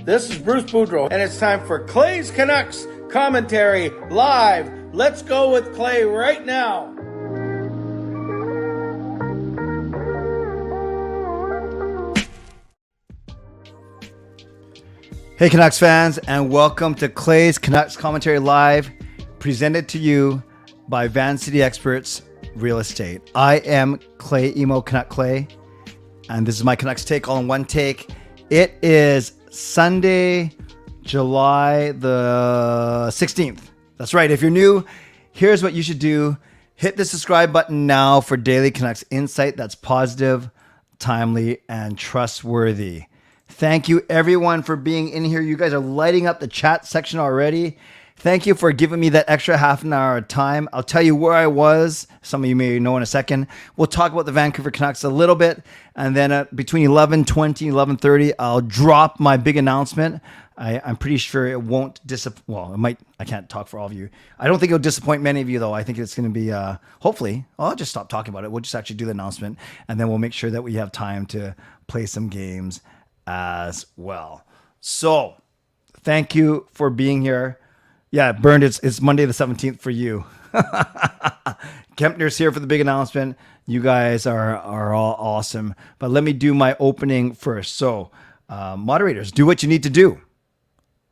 This is Bruce Boudreau, and it's time for Clay's Canucks commentary live. Let's go with Clay right now. Hey Canucks fans, and welcome to Clay's Canucks Commentary Live, presented to you by Van City Experts Real Estate. I am Clay Emo Canuck Clay, and this is my Canucks take all in one take. It is Sunday, July the 16th. That's right. If you're new, here's what you should do. Hit the subscribe button now for daily Canucks insight that's positive, timely, and trustworthy. Thank you everyone for being in here. You guys are lighting up the chat section already. Thank you for giving me that extra half an hour of time. I'll tell you where I was. Some of you may know in a second. We'll talk about the Vancouver Canucks a little bit. And then between 11:20 and 11:30, I'll drop my big announcement. I'm pretty sure it won't disappoint. Well, it might. I can't talk for all of you. I don't think it'll disappoint many of you, though. I think it's going to be, hopefully, I'll just stop talking about it. We'll just actually do the announcement. And then we'll make sure that we have time to play some games as well. So thank you for being here. Yeah, Burned, it's Monday the 17th for you. Kempner's here for the big announcement. You guys are all awesome. But let me do my opening first. So moderators, do what you need to do.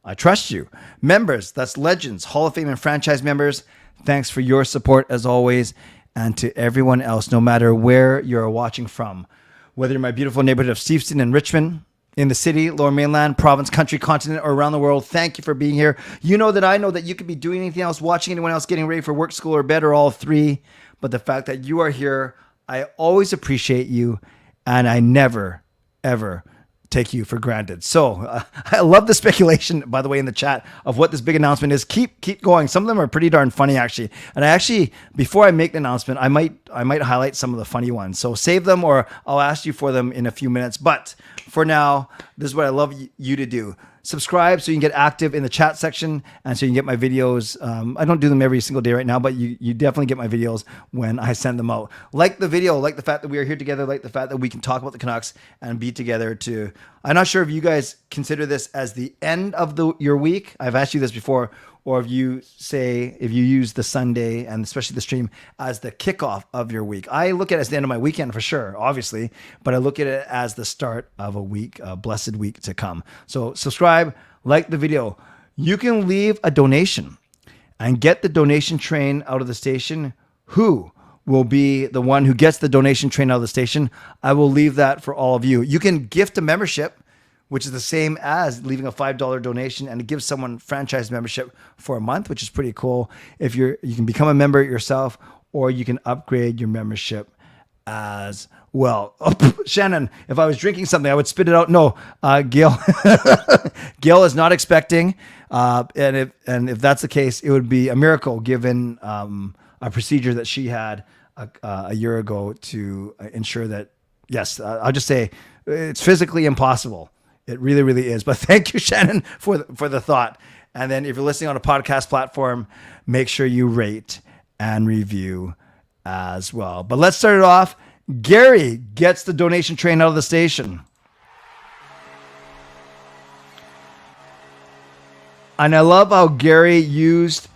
I trust you. Members, that's legends, Hall of Fame and franchise members, thanks for your support as always. And to everyone else, no matter where you're watching from, whether you're in my beautiful neighborhood of Steveston and Richmond, in the city, Lower Mainland, province, country, continent, or around the world, thank you for being here. You know that I know that you could be doing anything else, watching anyone else, getting ready for work, school, or bed, or all three. But the fact that you are here, I always appreciate you, and I never, ever take you for granted. So I love the speculation, by the way, in the chat of what this big announcement is. Keep going. Some of them are pretty darn funny, actually. And I actually, before I make the announcement, I might highlight some of the funny ones. So save them, or I'll ask you for them in a few minutes. But for now, this is what I love you to do. Subscribe so you can get active in the chat section, and so you can get my videos. I don't do them every single day right now, but you definitely get my videos when I send them out. Like the video, like the fact that we are here together, like the fact that we can talk about the Canucks and be together to... I'm not sure if you guys consider this as the end of your week. I've asked you this before, or if you use the Sunday and especially the stream as the kickoff of your week. I look at it as the end of my weekend for sure, obviously, but I look at it as the start of a week, a blessed week to come. So subscribe, like the video. You can leave a donation and get the donation train out of the station. Who will be the one who gets the donation train out of the station? I will leave that for all of you. You can gift a membership, which is the same as leaving a $5 donation, and it gives someone franchise membership for a month, which is pretty cool. If you can become a member yourself, or you can upgrade your membership as well. Oh, Shannon, if I was drinking something, I would spit it out. No, Gail, Gail is not expecting, and if that's the case, it would be a miracle given a procedure that she had a year ago to ensure that. Yes, I'll just say it's physically impossible. It really, really is. But thank you, Shannon, for the thought. And then if you're listening on a podcast platform, make sure you rate and review as well. But let's start it off. Gary gets the donation train out of the station. And I love how Gary used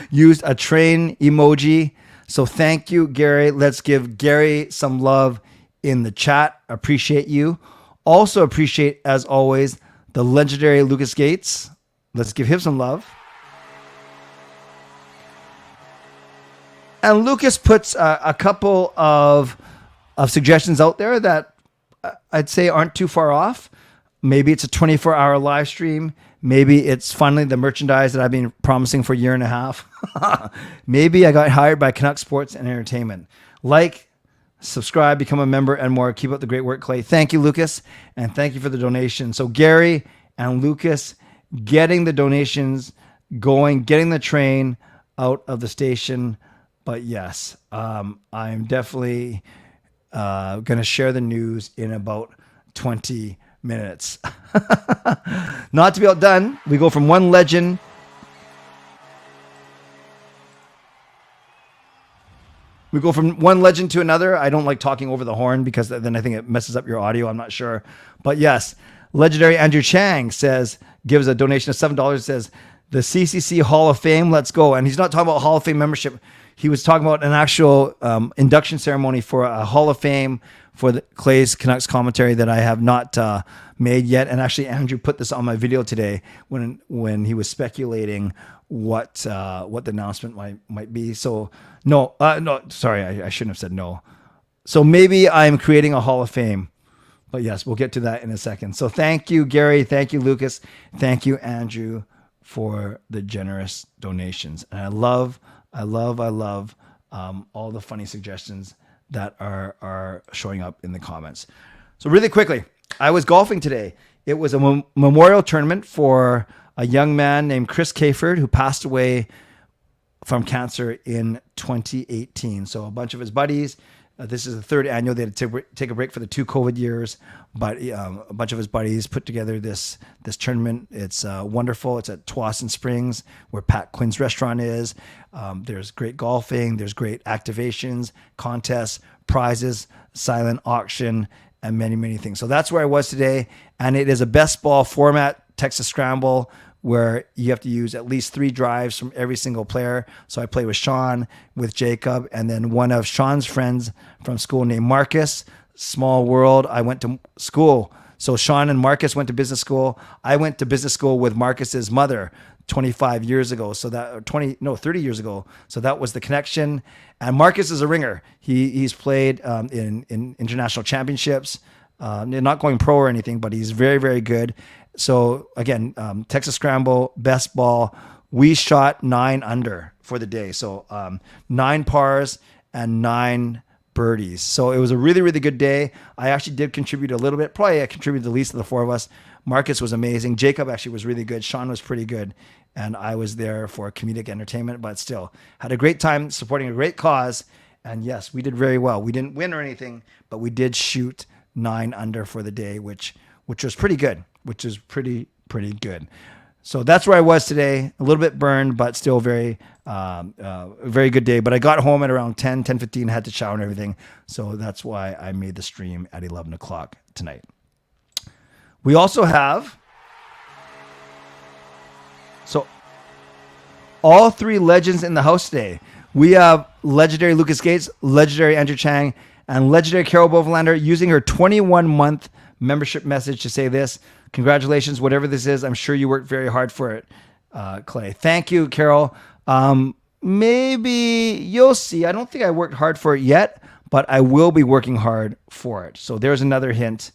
used a train emoji. So thank you, Gary. Let's give Gary some love in the chat. Appreciate you. Also appreciate, as always, the legendary Lucas Gates. Let's give him some love. And Lucas puts a couple of suggestions out there that I'd say aren't too far off. Maybe it's a 24-hour live stream. Maybe it's finally the merchandise that I've been promising for a year and a half. Maybe I got hired by Canucks Sports and Entertainment. Like, subscribe, become a member, and more. Keep up the great work, Clay. Thank you, Lucas, and thank you for the donation. So Gary and Lucas getting the donations going, getting the train out of the station. But yes, I'm definitely going to share the news in about 20 minutes. Not to be outdone, we go from one legend to another. I don't like talking over the horn because then I think it messes up your audio. I'm not sure. But yes, Legendary Andrew Chang gives a donation of $7. Says the CCC Hall of Fame, let's go. And he's not talking about Hall of Fame membership. He was talking about an actual induction ceremony for a Hall of Fame for the Clay's Canucks commentary that I have not made yet. And actually, Andrew put this on my video today when he was speculating what the announcement might be. So no, sorry, I shouldn't have said no. So maybe I'm creating a Hall of Fame. But yes, we'll get to that in a second. So thank you, Gary. Thank you, Lucas. Thank you, Andrew, for the generous donations. And I love all the funny suggestions that are showing up in the comments. So really quickly, I was golfing today. It was a memorial tournament for a young man named Chris Kayford who passed away from cancer in 2018. So a bunch of his buddies. This is the third annual. They had to take a break for the 2 COVID years, but a bunch of his buddies put together this tournament. It's wonderful. It's at Tsawwassen Springs, where Pat Quinn's restaurant is. There's great golfing. There's great activations, contests, prizes, silent auction, and many, many things. So that's where I was today, and it is a best ball format, Texas Scramble, where you have to use at least 3 drives from every single player. So I played with Sean, with Jacob, and then one of Sean's friends from school named Marcus. Small world. I went to school. So Sean and Marcus went to business school. I went to business school with Marcus's mother 25 years ago. So that 30 years ago. So that was the connection. And Marcus is a ringer. He's played in international championships. Not going pro or anything, but he's very, very good. So again, Texas Scramble, best ball. We shot 9 under for the day. So 9 pars and 9 birdies. So it was a really, really good day. I actually did contribute a little bit. Probably I contributed the least of the 4 of us. Marcus was amazing. Jacob actually was really good. Sean was pretty good. And I was there for comedic entertainment, but still had a great time supporting a great cause. And yes, we did very well. We didn't win or anything, but we did shoot 9 under for the day, which was pretty good. Which is pretty good. So that's where I was today. A little bit burned, but still very good day. But I got home at around 10:15, had to shower and everything. So that's why I made the stream at 11 o'clock tonight. We also have, so all 3 legends in the house today. We have legendary Lucas Gates, legendary Andrew Chang, and legendary Carol Bovenlander using her 21-month membership message to say this. Congratulations, whatever this is. I'm sure you worked very hard for it, Clay. Thank you, Carol. Maybe you'll see. I don't think I worked hard for it yet, but I will be working hard for it. So there's another hint.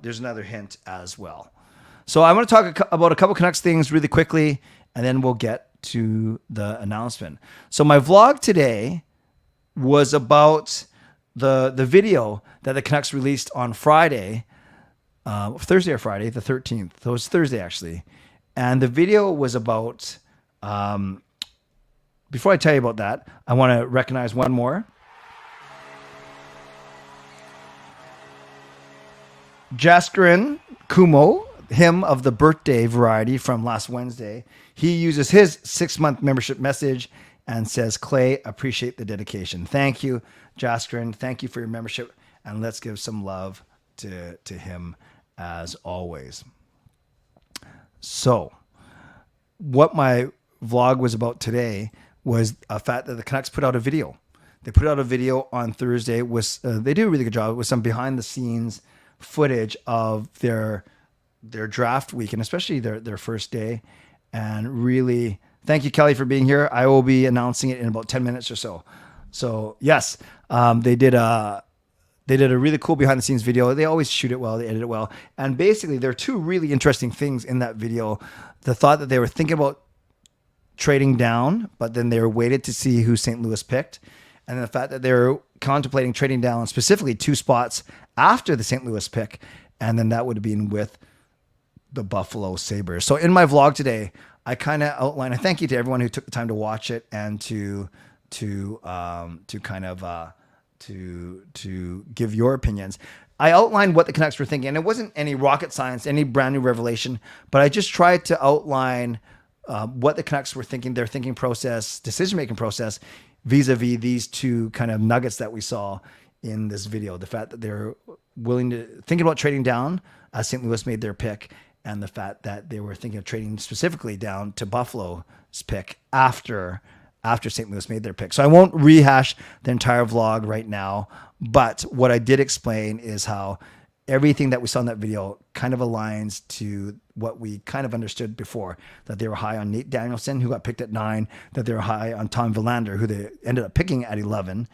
There's another hint as well. So I want to talk about a couple Canucks things really quickly, and then we'll get to the announcement. So my vlog today was about the video that the Canucks released on Friday, Thursday or Friday, the 13th. So it was Thursday, actually. And the video was about, before I tell you about that, I want to recognize one more. Jaskarin Kumo, him of the birthday variety from last Wednesday. He uses his 6-month membership message and says, Clay, appreciate the dedication. Thank you, Jaskarin. Thank you for your membership. And let's give some love to him as always. So what my vlog was about today was a fact that the Canucks put out a video. They put out a video on Thursday. They do a really good job with some behind the scenes footage of their draft week, and especially their first day. And really, thank you, Kelly, for being here. I will be announcing it in about 10 minutes or so. So yes, they did a really cool behind the scenes video. They always shoot it well. They edit it well. And basically there are 2 really interesting things in that video. The thought that they were thinking about trading down, but then they were waited to see who St. Louis picked. And then the fact that they were contemplating trading down specifically 2 spots after the St. Louis pick. And then that would have been with the Buffalo Sabres. So in my vlog today, I kind of outline, and thank you to everyone who took the time to watch it and to give your opinions. I outlined what the Canucks were thinking, and it wasn't any rocket science, any brand new revelation, but I just tried to outline what the Canucks were thinking, their thinking process, decision-making process, vis-a-vis these 2 kind of nuggets that we saw in this video. The fact that they're thinking about trading down as St. Louis made their pick, and the fact that they were thinking of trading specifically down to Buffalo's pick after St. Louis made their pick. So I won't rehash the entire vlog right now, but what I did explain is how everything that we saw in that video kind of aligns to what we kind of understood before, that they were high on Nate Danielson, who got picked at 9, that they were high on Tom Verlander, who they ended up picking at 11,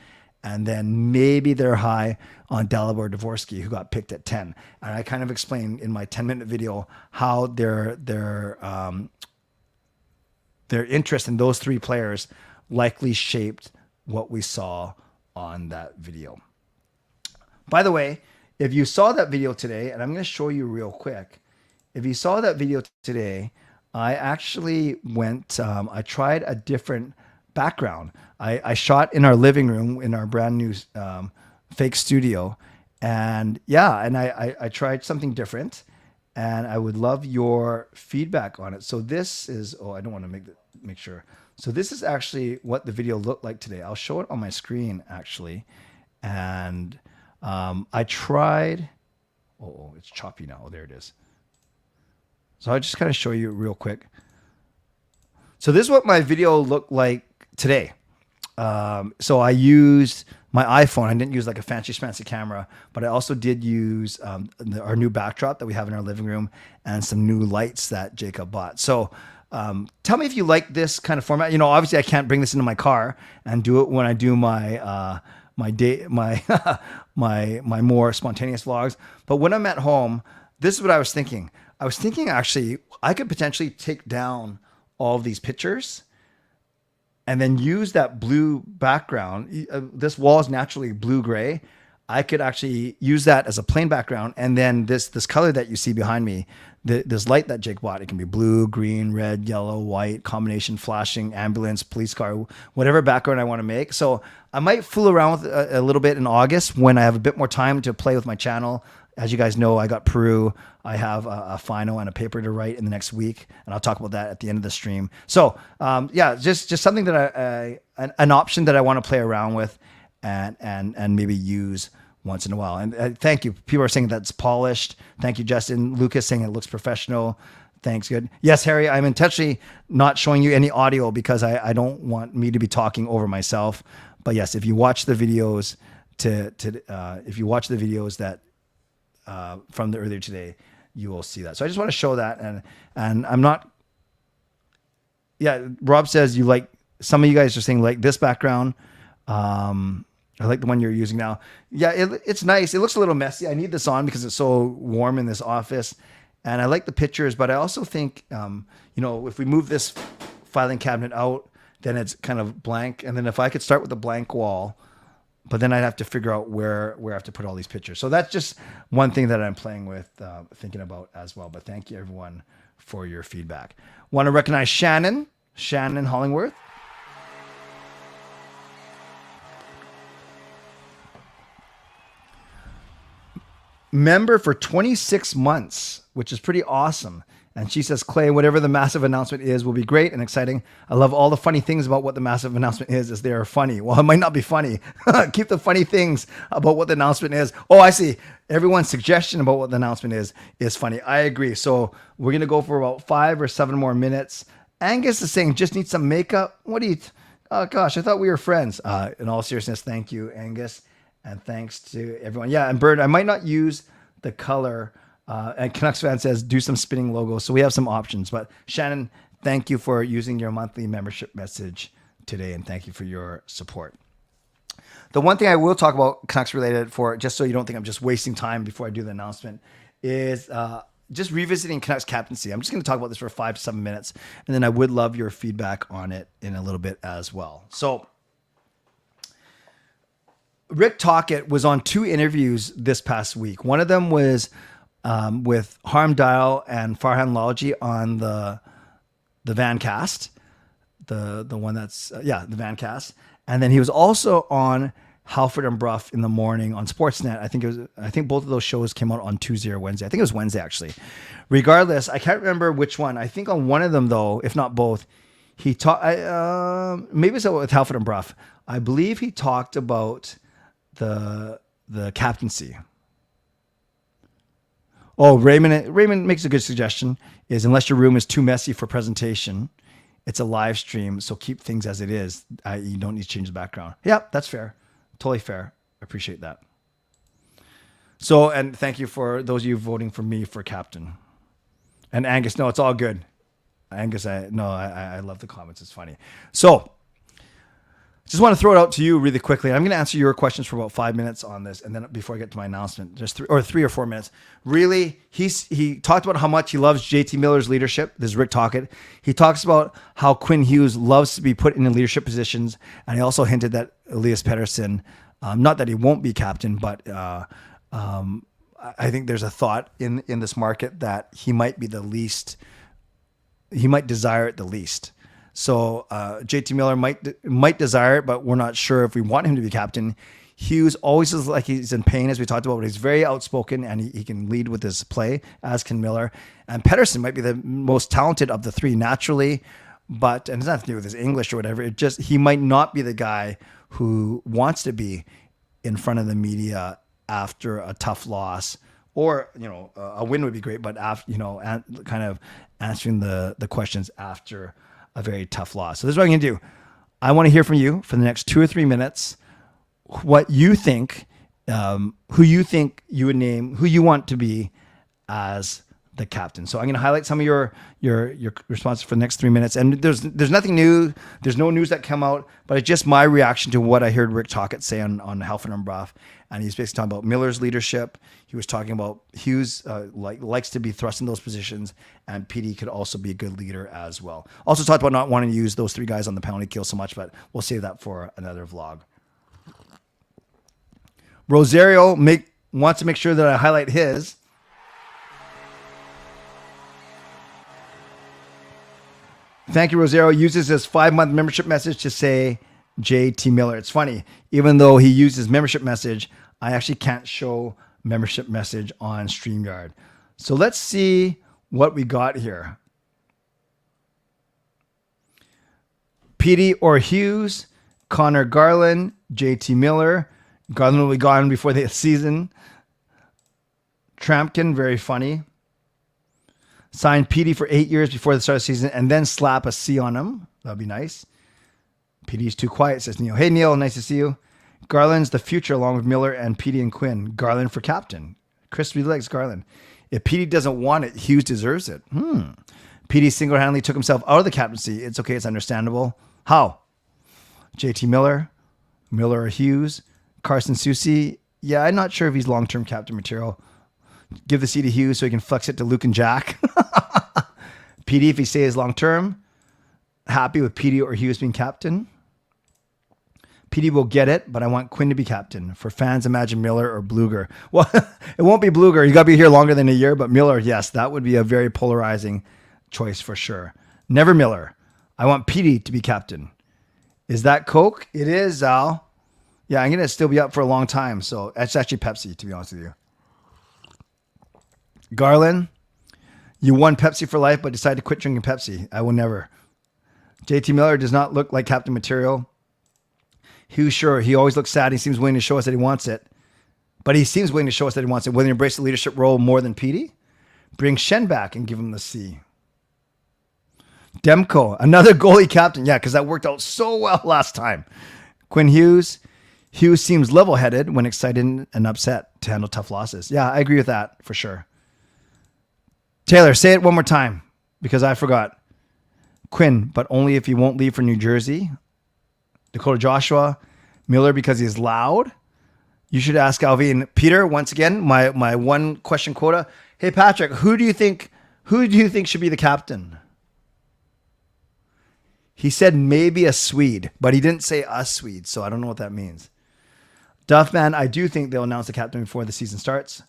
and then maybe they're high on Dalibor Dvorsky, who got picked at 10. And I kind of explained in my 10-minute video how their interest in those 3 players likely shaped what we saw on that video. By the way, if you saw that video today, and I'm going to show you real quick, if you saw that video today, I actually went, I tried a different background. I shot in our living room in our brand new fake studio. And yeah, and I tried something different, and I would love your feedback on it. So this is, I don't want to make sure. So this is actually what the video looked like today. I'll show it on my screen actually. And I tried, it's choppy now. Oh, there it is. So I'll just kind of show you real quick. So this is what my video looked like today. So I used my iPhone. I didn't use like a fancy camera, but I also did use our new backdrop that we have in our living room and some new lights that Jacob bought. So tell me if you like this kind of format. You know, obviously I can't bring this into my car and do it when I do my my more spontaneous vlogs. But when I'm at home, this is what I was thinking. I was thinking actually I could potentially take down all of these pictures and then use that blue background. This wall is naturally blue-gray. I could actually use that as a plain background. And then this color that you see behind me, this light that Jake bought, it can be blue, green, red, yellow, white, combination, flashing, ambulance, police car, whatever background I want to make. So I might fool around with a little bit in August when I have a bit more time to play with my channel. As you guys know, I got Peru. I have a final and a paper to write in the next week, and I'll talk about that at the end of the stream. So yeah, just something that an option that I want to play around with and maybe use once in a while. And thank you. People are saying that's polished. Thank you, Justin. Lucas saying it looks professional. Thanks. Good. Yes, Harry, I'm intentionally not showing you any audio because I don't want me to be talking over myself. But yes, if you watch the videos if you watch the videos that from the earlier today, you will see that. So I just want to show that. And I'm not, yeah, Rob says you like, some of you guys are saying like this background. I like the one you're using now. Yeah, it's nice. It looks a little messy. I need this on because it's so warm in this office. And I like the pictures, but I also think, you know, if we move this filing cabinet out, then it's kind of blank. And then if I could start with a blank wall, but then I'd have to figure out where I have to put all these pictures. So that's just one thing that I'm playing with, thinking about as well. But thank you everyone for your feedback. Want to recognize Shannon Hollingworth. Member for 26 months, which is pretty awesome. And she says, Clay, whatever the massive announcement is will be great and exciting. I love all the funny things about what the massive announcement is, as they are funny. Well, it might not be funny. Keep the funny things about what the announcement is. Oh, I see. Everyone's suggestion about what the announcement is funny. I agree. So we're going to go for about 5 or 7 more minutes. Angus is saying, just need some makeup. What do you, oh gosh, I thought we were friends. In all seriousness, thank you, Angus. And thanks to everyone. Yeah, and Bird, I might not use the color. And Canucks fan says, do some spinning logos. So we have some options. But Shannon, thank you for using your monthly membership message today. And thank you for your support. The one thing I will talk about Canucks related for, just so you don't think I'm just wasting time before I do the announcement, is just revisiting Canucks captaincy. I'm just going to talk about this for 5 to 7 minutes. And then I would love your feedback on it in a little bit as well. So Rick Tocchet was on 2 interviews this past week. One of them was with Harm Dial and Farhan Lalji on the Vancast, the one that's the Vancast, and then he was also on Halford and Bruff in the morning on Sportsnet. I think both of those shows came out on Tuesday or Wednesday. I think it was Wednesday actually. Regardless, I can't remember which one. I think on one of them though, if not both, he talked. Maybe it's with Halford and Bruff. I believe he talked about the captaincy. Oh, Raymond makes a good suggestion. Is unless your room is too messy for presentation, it's a live stream, so keep things as it is. You don't need to change the background. Yeah, that's fair. Totally fair. Appreciate that. So, and thank you for those of you voting for me for captain. And Angus, no, it's all good. Angus, I love the comments. It's funny. So, just want to throw it out to you really quickly. I'm going to answer your questions for about 5 minutes on this, and then before I get to my announcement, just 3 or 4 minutes. Really, he talked about how much he loves JT Miller's leadership. This is Rick Tocchet. He talks about how Quinn Hughes loves to be put in leadership positions, and he also hinted that Elias Pettersson, not that he won't be captain, but I think there's a thought in this market that he might be the least. He might desire it the least. So JT Miller might desire it, but we're not sure if we want him to be captain. Hughes always is like he's in pain, as we talked about, but he's very outspoken and he can lead with his play, as can Miller. And Pettersson might be the most talented of the three naturally, and it's nothing to do with his English or whatever. It just, he might not be the guy who wants to be in front of the media after a tough loss. Or, a win would be great, but after, kind of answering the questions after a very tough loss. So this is what I'm going to do. I want to hear from you for the next 2 or 3 minutes, what you think, who you think you would name, who you want to be as the captain. So I'm going to highlight some of your responses for the next 3 minutes. And there's nothing new. There's no news that come out, but it's just my reaction to what I heard Rick Tocchet say on Halfen and Bruff. And he's basically talking about Miller's leadership. He was talking about Hughes likes to be thrust in those positions, and PD could also be a good leader as well. Also talked about not wanting to use those 3 guys on the penalty kill so much, but we'll save that for another vlog. Rosario wants to make sure that I highlight his. Thank you, Rosario. Uses his 5-month membership message to say JT Miller. It's funny. Even though he used his membership message, I actually can't show membership message on StreamYard. So let's see what we got here. PD or Hughes, Connor Garland, JT Miller. Garland will be gone before the season. Trampkin, very funny. Sign PD for 8 years before the start of the season and then slap a C on him. That'd be nice. PD's too quiet, says Neil. Hey, Neil, nice to see you. Garland's the future along with Miller and PD and Quinn. Garland for captain. Chris really likes Garland. If PD doesn't want it, Hughes deserves it. PD single-handedly took himself out of the captaincy. It's okay. It's understandable. How? JT Miller or Hughes, Carson Soucy. Yeah, I'm not sure if he's long-term captain material. Give the C to Hughes so he can flex it to Luke and Jack. PD, if he stays long-term, happy with PD or Hughes being captain. PD will get it, but I want Quinn to be captain. For fans, imagine Miller or Bluger. Well, it won't be Bluger. You got to be here longer than a year, but Miller, yes, that would be a very polarizing choice for sure. Never Miller. I want PD to be captain. Is that Coke? It is, Al. Yeah, I'm going to still be up for a long time. So it's actually Pepsi, to be honest with you. Garland, you won Pepsi for life, but decided to quit drinking Pepsi. I will never. JT Miller does not look like captain material. Hughes, sure, he always looks sad. He seems willing to show us that he wants it. But he seems willing to show us that he wants it. Will he embrace the leadership role more than PD? Bring Shen back and give him the C. Demko, another goalie captain. Yeah, because that worked out so well last time. Quinn Hughes. Hughes seems level-headed when excited and upset to handle tough losses. Yeah, I agree with that for sure. Taylor, say it one more time because I forgot. Quinn, but only if he won't leave for New Jersey. Dakota Joshua, Miller because he's loud. You should ask Alvin. Peter, once again, my one question quota. Hey Patrick, who do you think should be the captain? He said maybe a Swede, but he didn't say a Swede, so I don't know what that means. Duffman, I do think they'll announce the captain before the season starts.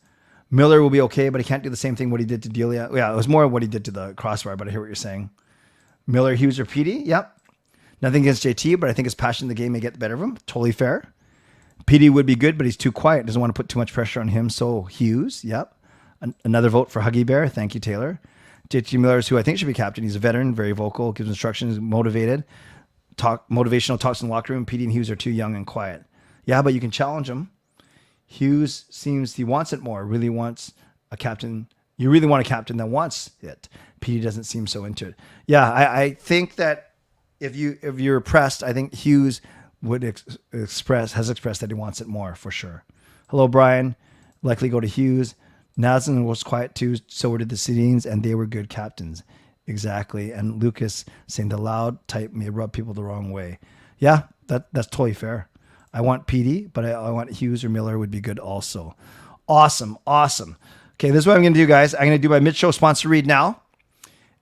Miller will be okay, but he can't do the same thing what he did to Delia. Yeah, it was more what he did to the crossbar, but I hear what you're saying. Miller, Hughes, or PD? Yep. Nothing against JT, but I think his passion in the game may get the better of him. Totally fair. PD would be good, but he's too quiet. Doesn't want to put too much pressure on him. So Hughes, yep. Another vote for Huggy Bear. Thank you, Taylor. JT Miller is who I think should be captain. He's a veteran, very vocal, gives instructions, motivated. Motivational talks in the locker room. PD and Hughes are too young and quiet. Yeah, but you can challenge him. Hughes seems he wants it more, really wants a captain You really want a captain that wants it. PD doesn't seem so into it. Yeah, I think that if you're pressed, I think Hughes would has expressed that he wants it more for sure. Hello, Brian. Likely go to Hughes. Nazen was quiet too, so were the Sedines, and they were good captains. Exactly. And Lucas saying the loud type may rub people the wrong way. Yeah, that's totally fair. I want PD, but I want Hughes or Miller would be good also. Awesome. Okay, this is what I'm going to do, guys. I'm going to do my mid-show sponsor read now.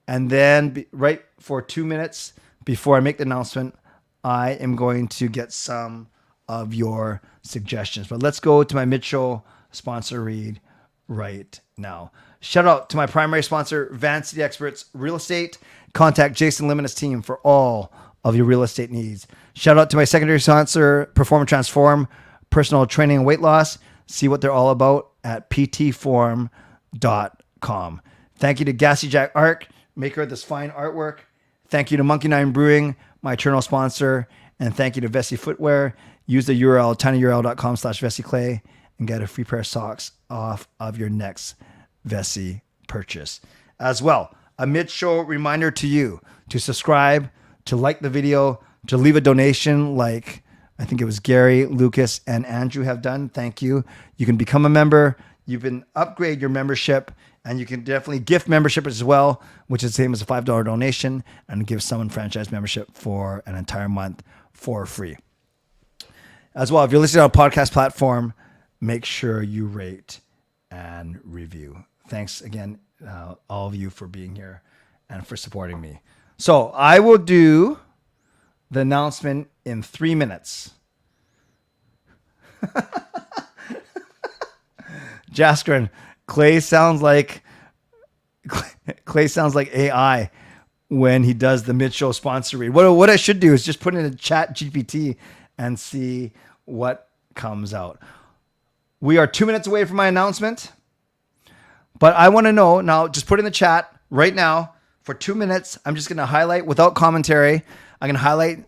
And then right for 2 minutes before I make the announcement, I am going to get some of your suggestions. But let's go to my mid-show sponsor read right now. Shout out to my primary sponsor, Van City Experts Real Estate. Contact Jason Lim and his team for all of your real estate needs. Shout out to my secondary sponsor, Perform and Transform, personal training and weight loss. See what they're all about at ptform.com. Thank you to Gassy Jack Art, maker of this fine artwork. Thank you to Monkey Nine Brewing, my eternal sponsor. And thank you to Vessi Footwear. Use the URL, tinyurl.com/VessiClay and get a free pair of socks off of your next Vessi purchase. As well, a mid-show reminder to you to subscribe, to like the video, to leave a donation like I think it was Gary, Lucas, and Andrew have done. Thank you. You can become a member. You can upgrade your membership, and you can definitely gift membership as well, which is the same as a $5 donation, and give someone franchise membership for an entire month for free. As well, if you're listening on a podcast platform, make sure you rate and review. Thanks again, all of you, for being here and for supporting me. So I will do the announcement in 3 minutes. Jaskrin, Clay sounds like AI when he does the mid-show sponsor read. What I should do is just put in a chat GPT and see what comes out. We are 2 minutes away from my announcement, but I want to know now. Just put in the chat right now for 2 minutes. I'm just going to highlight without commentary. I'm going to highlight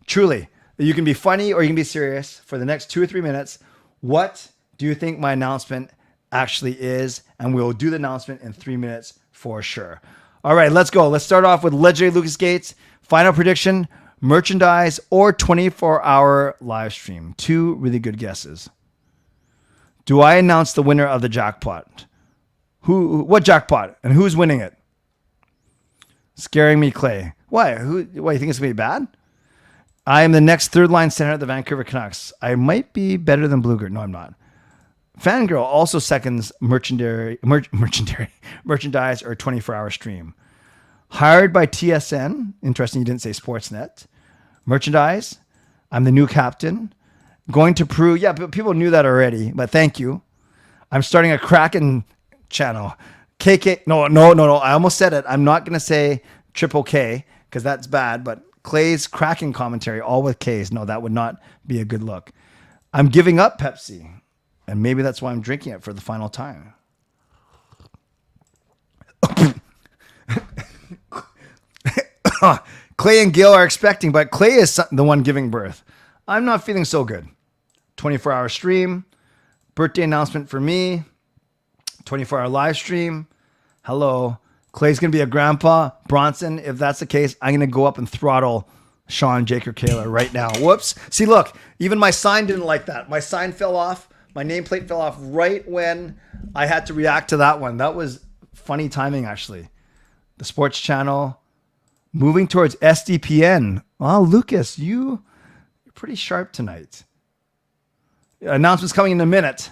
truly. You can be funny or you can be serious for the next 2 or 3 minutes. What do you think my announcement actually is? And we'll do the announcement in 3 minutes for sure. All right, let's go. Let's start off with legendary Lucas Gates. Final prediction, merchandise, or 24-hour live stream. 2 really good guesses. Do I announce the winner of the jackpot? What jackpot? And who's winning it? Scaring me, Clay. Why? Why, you think it's going to be bad? I am the next third-line center at the Vancouver Canucks. I might be better than Bluegert. No, I'm not. Fangirl also seconds merchandise or 24-hour stream. Hired by TSN. Interesting you didn't say Sportsnet. Merchandise. I'm the new captain. Going to Peru. Yeah, but people knew that already, but thank you. I'm starting a Kraken channel. KK. No. I almost said it. I'm not going to say triple K because that's bad, but Clay's Kraken commentary, all with K's. No, that would not be a good look. I'm giving up Pepsi, and maybe that's why I'm drinking it for the final time. Clay and Gil are expecting, but Clay is the one giving birth. I'm not feeling so good. 24-hour stream, birthday announcement for me, 24-hour live stream. Hello. Clay's going to be a grandpa. Bronson, if that's the case, I'm going to go up and throttle Sean Jaker Kaler right now. Whoops. See, look, even my sign didn't like that. My sign fell off. My nameplate fell off right when I had to react to that one. That was funny timing, actually. The sports channel moving towards SDPN. Well, Lucas, you're pretty sharp tonight. Announcements coming in a minute.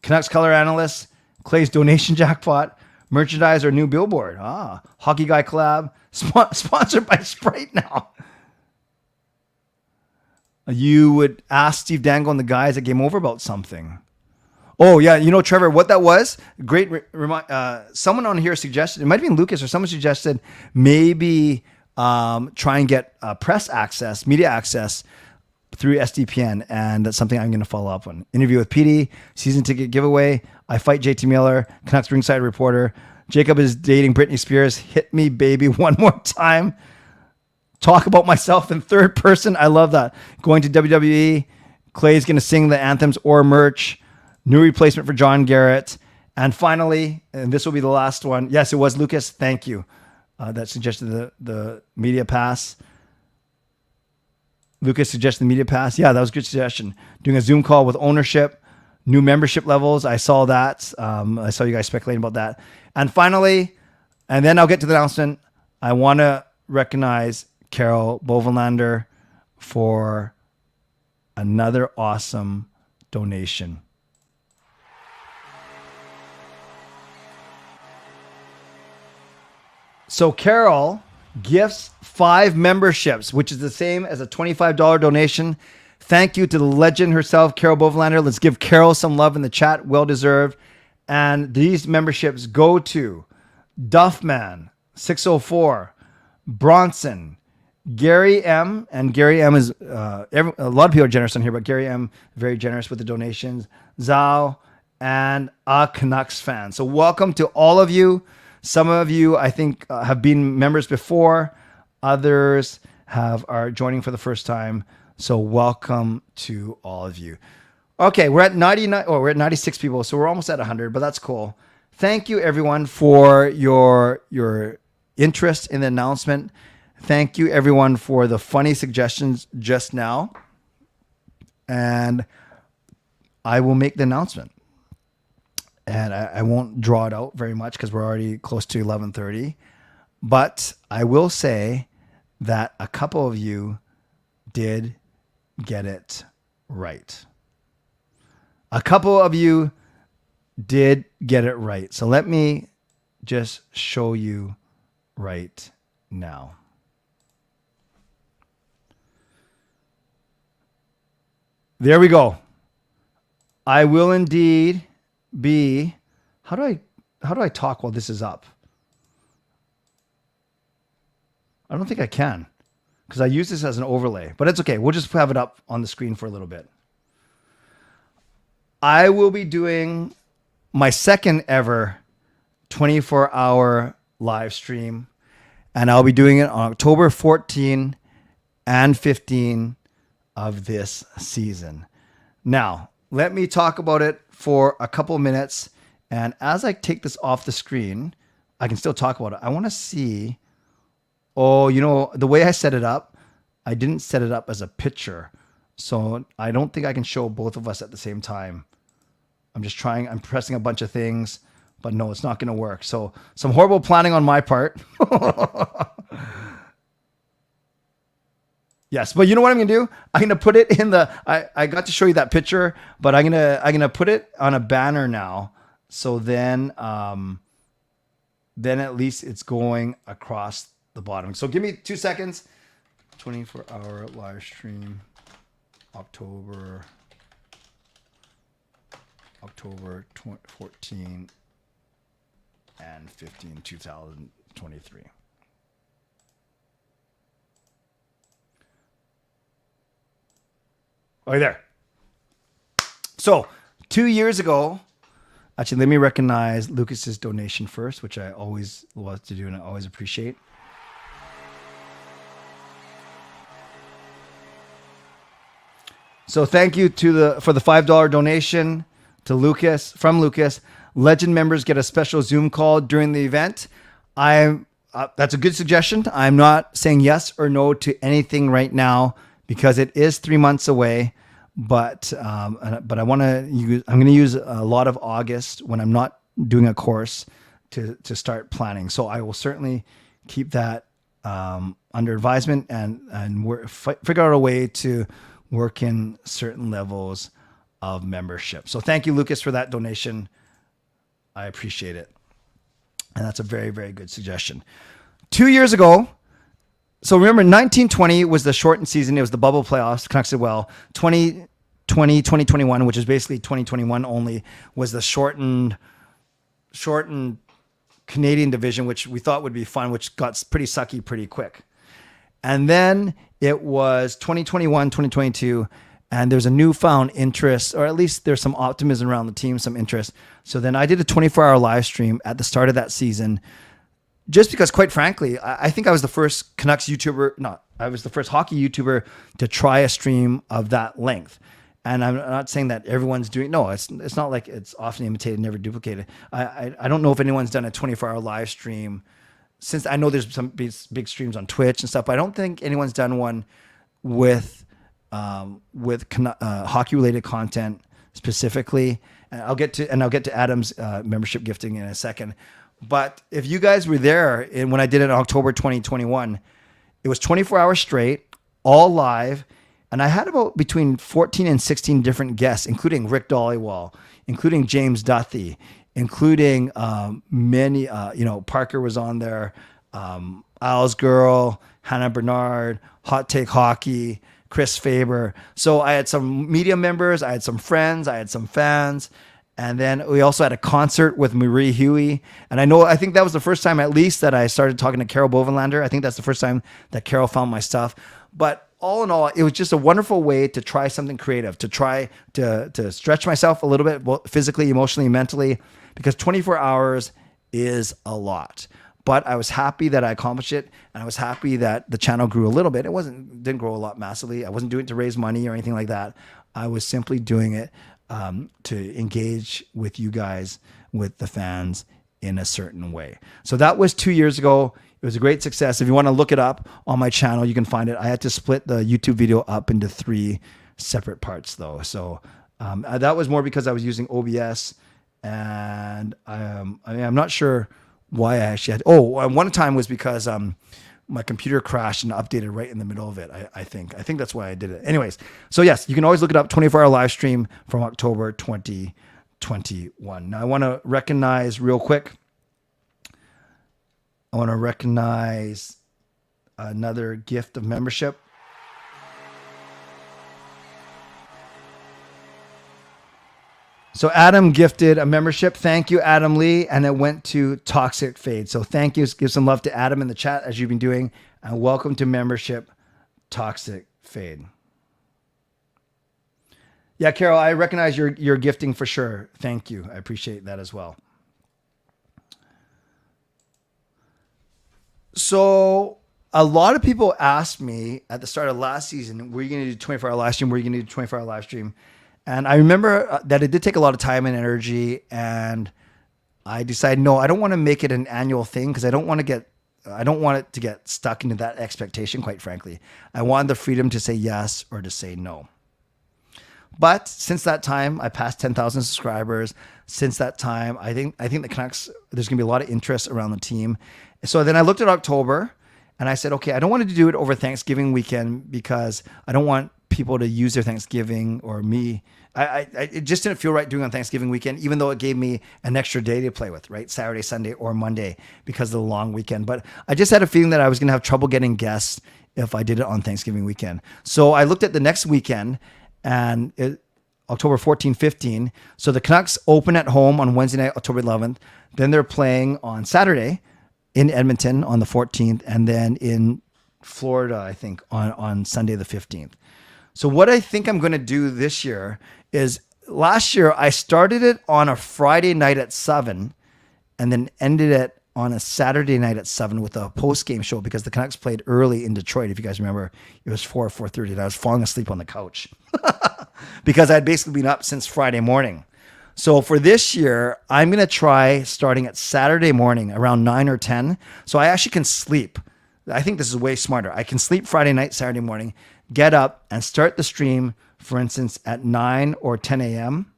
Canucks color analyst, Clay's donation jackpot, merchandise or new billboard. Hockey Guy collab, sponsored by Sprite now. You would ask Steve Dangle and the guys at Game Over about something. Oh, yeah. You know, Trevor, what that was? Great. Someone on here suggested, it might have been Lucas or someone suggested maybe try and get press access, media access through SDPN. And that's something I'm going to follow up on. Interview with PD, season ticket giveaway. I fight JT Miller, Canucks ringside reporter. Jacob is dating Britney Spears. Hit me, baby, one more time. Talk about myself in third person. I love that. Going to WWE. Clay's going to sing the anthems or merch. New replacement for John Garrett. And finally, and this will be the last one. Yes, it was Lucas. Thank you. That suggested the media pass. Lucas suggested the media pass. Yeah, that was a good suggestion. Doing a Zoom call with ownership, new membership levels. I saw that. I saw you guys speculating about that. And finally, and then I'll get to the announcement. I want to recognize Carol Bovenlander for another awesome donation. So Carol gifts 5 memberships, which is the same as a $25 donation. Thank you to the legend herself, Carol Bovenlander. Let's give Carol some love in the chat. Well deserved. And these memberships go to Duffman 604, Bronson, Gary M. And Gary M is a lot of people are generous on here, but Gary M very generous with the donations. Zhao and a Canucks fan. So welcome to all of you. Some of you, I think, have been members before. Others are joining for the first time. So welcome to all of you. Okay, we're at 99. Oh, we're at 96 people, so we're almost at 100, but that's cool. Thank you, everyone, for your interest in the announcement. Thank you, everyone, for the funny suggestions just now. And I will make the announcement. And I won't draw it out very much because we're already close to 11:30. But I will say that a couple of you did get it right. A couple of you did get it right. So let me just show you right now. There we go. I will indeed be, how do I talk while this is up? I don't think I can because I use this as an overlay, but it's okay. We'll just have it up on the screen for a little bit. I will be doing my second ever 24-hour live stream, and I'll be doing it on October 14 and 15 of this season. Now, let me talk about it for a couple of minutes. And as I take this off the screen, I can still talk about it. I want to see, the way I set it up, I didn't set it up as a picture. So I don't think I can show both of us at the same time. I'm pressing a bunch of things, but no, it's not going to work. So some horrible planning on my part. Yes, but you know what I'm gonna do? I'm gonna put it in the. I got to show you that picture, but I'm gonna put it on a banner now. So then at least it's going across the bottom. So give me 2 seconds. 24-hour live stream, October 14 and 15, 2023. Oh, there. So 2 years ago, actually, let me recognize Lucas's donation first, which I always love to do and I always appreciate. So thank you for the $5 donation to Lucas, from Lucas. Legend members get a special Zoom call during the event. That's a good suggestion. I'm not saying yes or no to anything right now because it is 3 months away. But I want to use. I'm going to use a lot of August when I'm not doing a course to start planning. So I will certainly keep that under advisement and figure out a way to work in certain levels of membership. So thank you, Lucas, for that donation. I appreciate it, and that's a very, very good suggestion. 2 years ago. So remember, 1920 was the shortened season. It was the bubble playoffs. Canucks did well. 2020, 2021, which is basically 2021 only, was the shortened Canadian division, which we thought would be fun, which got pretty sucky pretty quick. And then it was 2021, 2022, and there's a newfound interest, or at least there's some optimism around the team, some interest. So then I did a 24-hour live stream at the start of that season. Just because, quite frankly, I think I was the first Canucks YouTuber, I was the first hockey YouTuber to try a stream of that length. And I'm not saying that everyone's doing, no, it's not like it's often imitated, never duplicated. I don't know if anyone's done a 24-hour live stream, since I know there's some big streams on Twitch and stuff, but I don't think anyone's done one with hockey related content specifically. And I'll get to Adam's membership gifting in a second. But if you guys were there when I did it in October 2021, it was 24 hours straight, all live. And I had about between 14 and 16 different guests, including Rick Dollywall, including James Duthie, including many, Parker was on there, Al's Girl, Hannah Bernard, Hot Take Hockey, Chris Faber. So I had some media members, I had some friends, I had some fans. And then we also had a concert with Marie Huey. And I think that was the first time at least that I started talking to Carol Bovenlander. I think that's the first time that Carol found my stuff. But all in all, it was just a wonderful way to try something creative, to try to stretch myself a little bit, both physically, emotionally, mentally, because 24 hours is a lot. But I was happy that I accomplished it, and I was happy that the channel grew a little bit. It didn't grow a lot massively. I wasn't doing it to raise money or anything like that. I was simply doing it to engage with you guys, with the fans in a certain way. So that was 2 years ago. It was a great success. If you want to look it up on my channel, you can find it. I had to split the YouTube video up into 3 separate parts though. So that was more because I was using OBS, and I'm not sure why I actually had. One time was because my computer crashed and updated right in the middle of it. I think that's why I did it. Anyways, so yes, you can always look it up. 24-hour live stream from October 2021. Now I want to recognize real quick. I want to recognize another gift of membership. So Adam gifted a membership. Thank you, Adam Lee. And it went to Toxic Fade. So thank you. Give some love to Adam in the chat as you've been doing. And welcome to membership, Toxic Fade. Yeah, Carol, I recognize your gifting for sure. Thank you. I appreciate that as well. So a lot of people asked me at the start of last season, were you going to do 24-hour live stream? Were you going to do 24-hour live stream? And I remember that it did take a lot of time and energy, and I decided, no, I don't want to make it an annual thing because I don't want it to get stuck into that expectation, quite frankly. I wanted the freedom to say yes or to say no. But since that time, I passed 10,000 subscribers. Since that time, I think the Canucks, there's going to be a lot of interest around the team. So then I looked at October and I said, okay, I don't want to do it over Thanksgiving weekend because I don't want people to use their Thanksgiving or me. It just didn't feel right doing on Thanksgiving weekend, even though it gave me an extra day to play with, right? Saturday, Sunday, or Monday because of the long weekend. But I just had a feeling that I was going to have trouble getting guests if I did it on Thanksgiving weekend. So I looked at the next weekend and October 14, 15. So the Canucks open at home on Wednesday night, October 11th. Then they're playing on Saturday in Edmonton on the 14th, and then in Florida, I think, on Sunday the 15th. So what I think I'm going to do this year is, last year I started it on a Friday night at 7 and then ended it on a Saturday night at 7 with a post-game show because the Canucks played early in Detroit. If you guys remember, it was 4 or 4:30 and I was falling asleep on the couch because I'd basically been up since Friday morning. So for this year, I'm going to try starting at Saturday morning around 9 or 10. So I actually can sleep. I think this is way smarter. I can sleep Friday night, Saturday morning, get up and start the stream, for instance, at 9 or 10 a.m.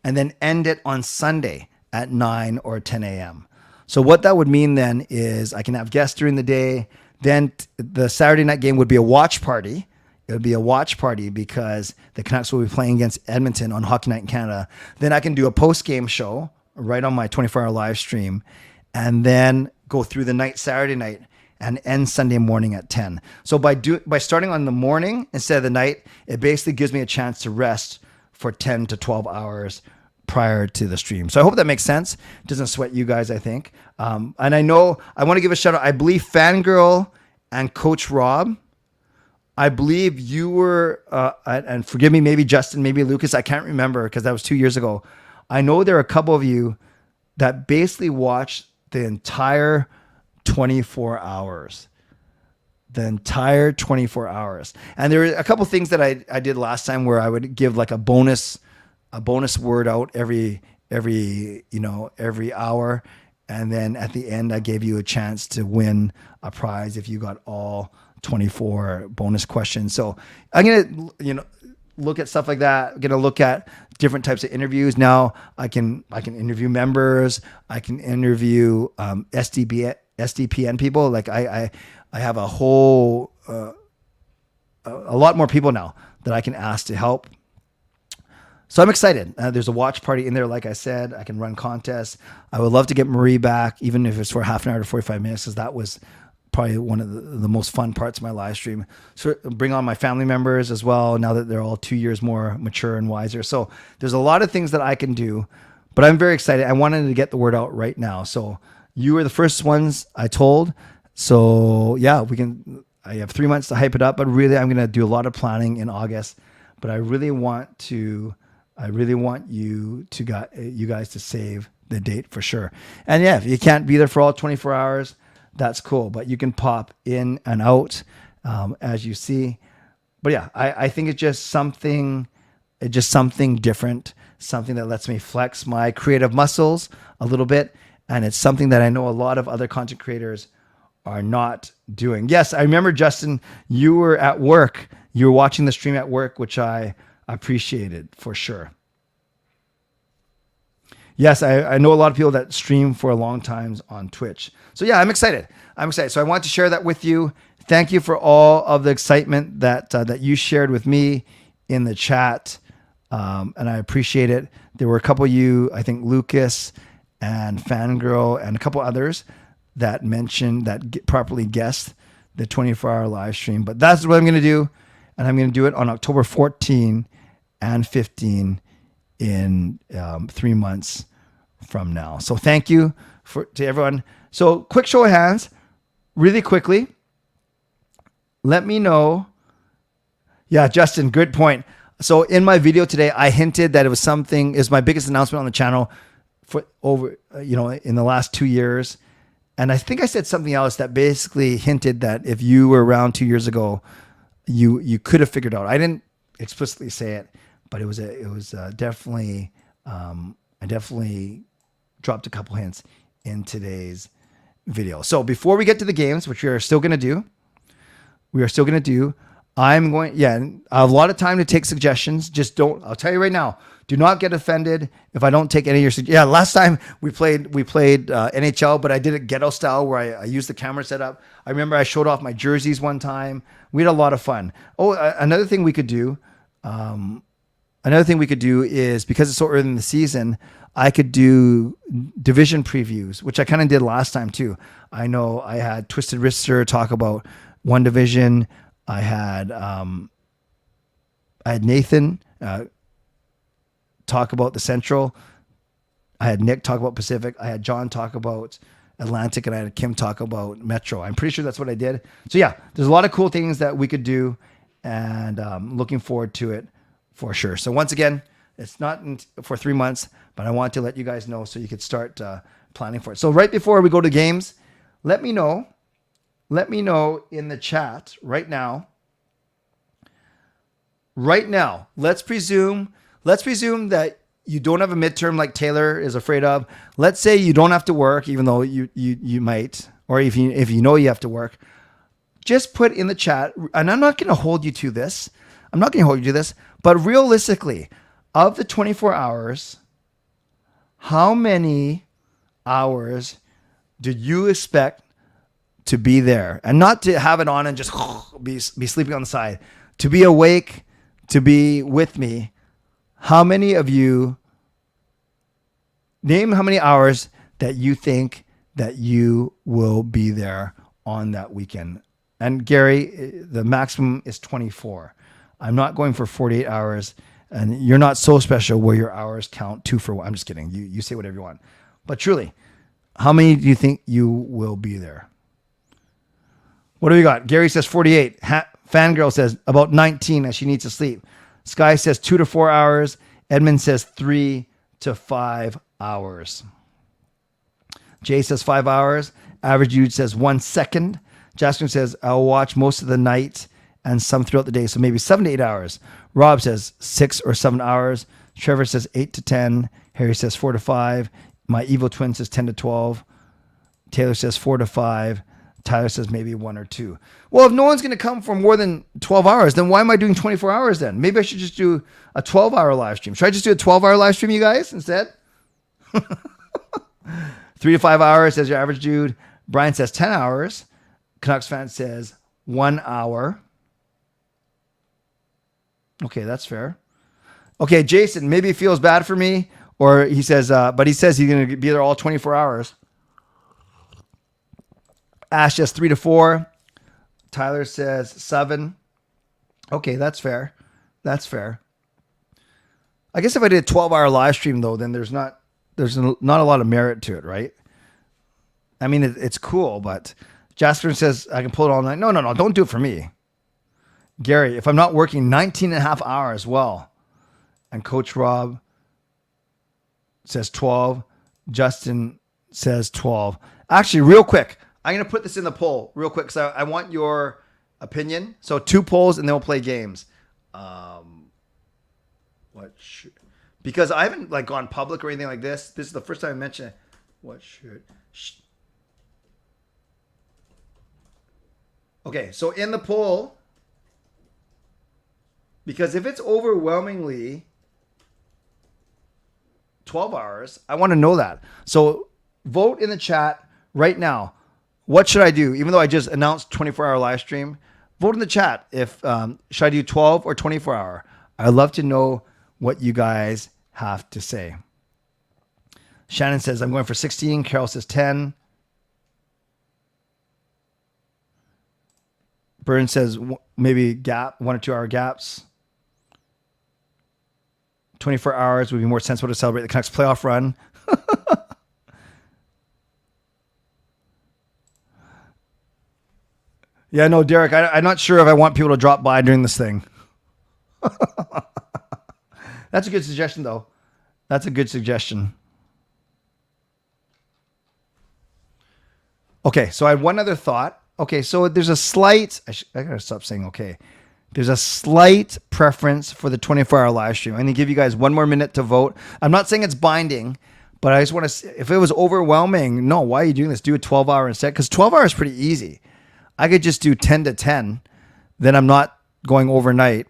and then end it on Sunday at 9 or 10 a.m. So what that would mean then is I can have guests during the day. Then the Saturday night game would be a watch party. It would be a watch party because the Canucks will be playing against Edmonton on Hockey Night in Canada. Then I can do a post-game show right on my 24-hour live stream and then go through the night Saturday night and end Sunday morning at 10. So by starting on the morning instead of the night, it basically gives me a chance to rest for 10 to 12 hours prior to the stream. So I hope that makes sense. It doesn't sweat you guys, I think. And I know I want to give a shout out. I believe Fangirl and Coach Rob, I believe you were, and forgive me, maybe Justin, maybe Lucas, I can't remember because that was 2 years ago. I know there are a couple of you that basically watched the entire 24 hours. the entire 24 hours. And there were a couple things that I did last time where I would give like a bonus word out every hour. And then at the end, I gave you a chance to win a prize if you got all 24 bonus questions. So I'm going to, look at stuff like that. I'm going to look at different types of interviews. Now I can interview members. I can interview SDPN people. Like I have a whole, a lot more people now that I can ask to help. So I'm excited. There's a watch party in there. Like I said, I can run contests. I would love to get Marie back, even if it's for half an hour to 45 minutes, because that was probably one of the most fun parts of my live stream. So bring on my family members as well, now that they're all 2 years more mature and wiser. So there's a lot of things that I can do, but I'm very excited. I wanted to get the word out right now. So you were the first ones I told. So yeah, I have 3 months to hype it up, but really I'm going to do a lot of planning in August, but I really want you guys to save the date for sure. And yeah, if you can't be there for all 24 hours, that's cool, but you can pop in and out as you see. But yeah, I think it's just something different, something that lets me flex my creative muscles a little bit. And it's something that I know a lot of other content creators are not doing. Yes, I remember, Justin, you were at work. You were watching the stream at work, which I appreciated for sure. Yes, I know a lot of people that stream for a long time on Twitch. So yeah, I'm excited. So I want to share that with you. Thank you for all of the excitement that you shared with me in the chat. And I appreciate it. There were a couple of you, I think Lucas and Fangirl and a couple others that mentioned that properly guessed the 24-hour live stream. But that's what I'm going to do. And I'm going to do it on October 14 and 15 in 3 months from now. So thank you to everyone. So quick show of hands, really quickly. Let me know. Yeah, Justin, good point. So in my video today, I hinted that it was my biggest announcement on the channel for over, in the last 2 years. And I think I said something else that basically hinted that if you were around 2 years ago, you could have figured out. I didn't explicitly say it, but it was definitely, I definitely dropped a couple hints in today's video. So before we get to the games, which we are still going to do, I'm going, I have a lot of time to take suggestions. I'll tell you right now, do not get offended if I don't take any of your suggestions. Yeah, last time we played NHL, but I did it ghetto style where I used the camera setup. I remember I showed off my jerseys one time. We had a lot of fun. Oh, another thing we could do is, because it's so early in the season, I could do division previews, which I kind of did last time too. I know I had Twisted Wrister talk about one division. I had Nathan talk about the Central. I had Nick talk about Pacific. I had John talk about Atlantic, and I had Kim talk about Metro. I'm pretty sure that's what I did. So yeah, there's a lot of cool things that we could do, and looking forward to it for sure. So once again, it's not for 3 months, but I want to let you guys know so you could start planning for it. So right before we go to games, let me know in the chat right now. Right now, let's presume that you don't have a midterm like Taylor is afraid of. Let's say you don't have to work, even though you might, or if you know you have to work. Just put in the chat, and I'm not going to hold you to this. But realistically, of the 24 hours, how many hours did you expect to be there? And not to have it on and just be sleeping on the side. To be awake, to be with me. How many of you, name how many hours that you think that you will be there on that weekend. And Gary, the maximum is 24. I'm not going for 48 hours, and you're not so special where your hours count 2 for 1. I'm just kidding. You say whatever you want. But truly, how many do you think you will be there? What do we got? Gary says 48. Fangirl says about 19 as she needs to sleep. Sky says 2 to 4 hours. Edmund says 3 to 5 hours. Jay says 5 hours. Average Dude says 1 second. Jasper says, I'll watch most of the night and some throughout the day. So maybe 7 to 8 hours. Rob says 6 or 7 hours. Trevor says 8 to 10. Harry says 4 to 5. My evil twin says 10 to 12. Taylor says 4 to 5. Tyler says maybe 1 or 2. Well, if no one's going to come for more than 12 hours, then why am I doing 24 hours then? Maybe I should just do a 12-hour live stream. Should I just do a 12-hour live stream, you guys, instead? 3 to 5 hours, says your average dude. Brian says 10 hours. Canucks fan says 1 hour. Okay, that's fair. Okay, Jason, maybe he feels bad for me, or he says, but he says he's going to be there all 24 hours. Ash says 3 to 4. Tyler says 7. Okay, that's fair. That's fair. I guess if I did a 12-hour live stream, though, then there's not a lot of merit to it, right? I mean, it's cool, but Jasper says I can pull it all night. No, don't do it for me. Gary, if I'm not working 19 and a half hours, well. And Coach Rob says 12. Justin says 12. Actually, real quick, I'm going to put this in the poll real quick because I want your opinion. So 2 polls and then we'll play games. Because I haven't like gone public or anything like this. This is the first time I mentioned it. What should... Okay, so in the poll, because if it's overwhelmingly 12 hours, I want to know that. So vote in the chat right now. What should I do? Even though I just announced 24-hour live stream, vote in the chat. If should I do 12 or 24 hour? I'd love to know what you guys have to say. Shannon says, I'm going for 16. Carol says 10. Burns says maybe 1 or 2 hour gaps. 24 hours would be more sensible to celebrate the Canucks playoff run. Yeah, no, Derek, I'm not sure if I want people to drop by during this thing. That's a good suggestion, though. That's a good suggestion. Okay, so I had one other thought. Okay, so there's a slight... I got to stop saying okay. There's a slight preference for the 24-hour live stream. I'm going to give you guys 1 more minute to vote. I'm not saying it's binding, but I just want to... If it was overwhelming, no, why are you doing this? Do a 12-hour instead, because 12 hours is pretty easy. I could just do 10 to 10. Then I'm not going overnight.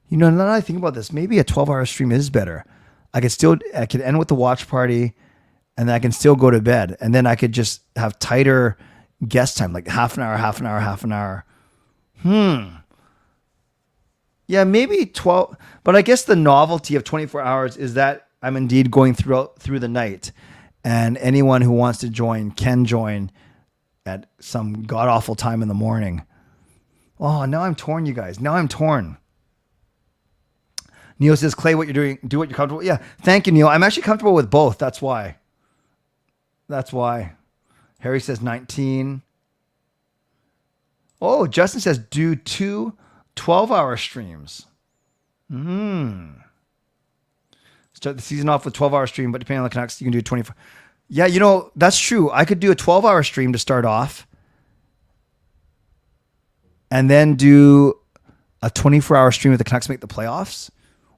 You know, now that I think about this, maybe a 12-hour stream is better. I could end with the watch party, and then I can still go to bed. And then I could just have tighter guest time, like half an hour. Yeah, maybe 12. But I guess the novelty of 24 hours is that I'm indeed going through the night. And anyone who wants to join can join at some god-awful time in the morning. Oh, now I'm torn, you guys. Now I'm torn. Neil says, Clay, what you're doing, do what you're comfortable. Yeah, thank you, Neil. I'm actually comfortable with both. That's why. Harry says 19. Oh, Justin says, do 2 12-hour streams. Start the season off with 12-hour stream, but depending on the Canucks, you can do 24. Yeah, you know, that's true. I could do a 12-hour stream to start off and then do a 24-hour stream if the Canucks make the playoffs,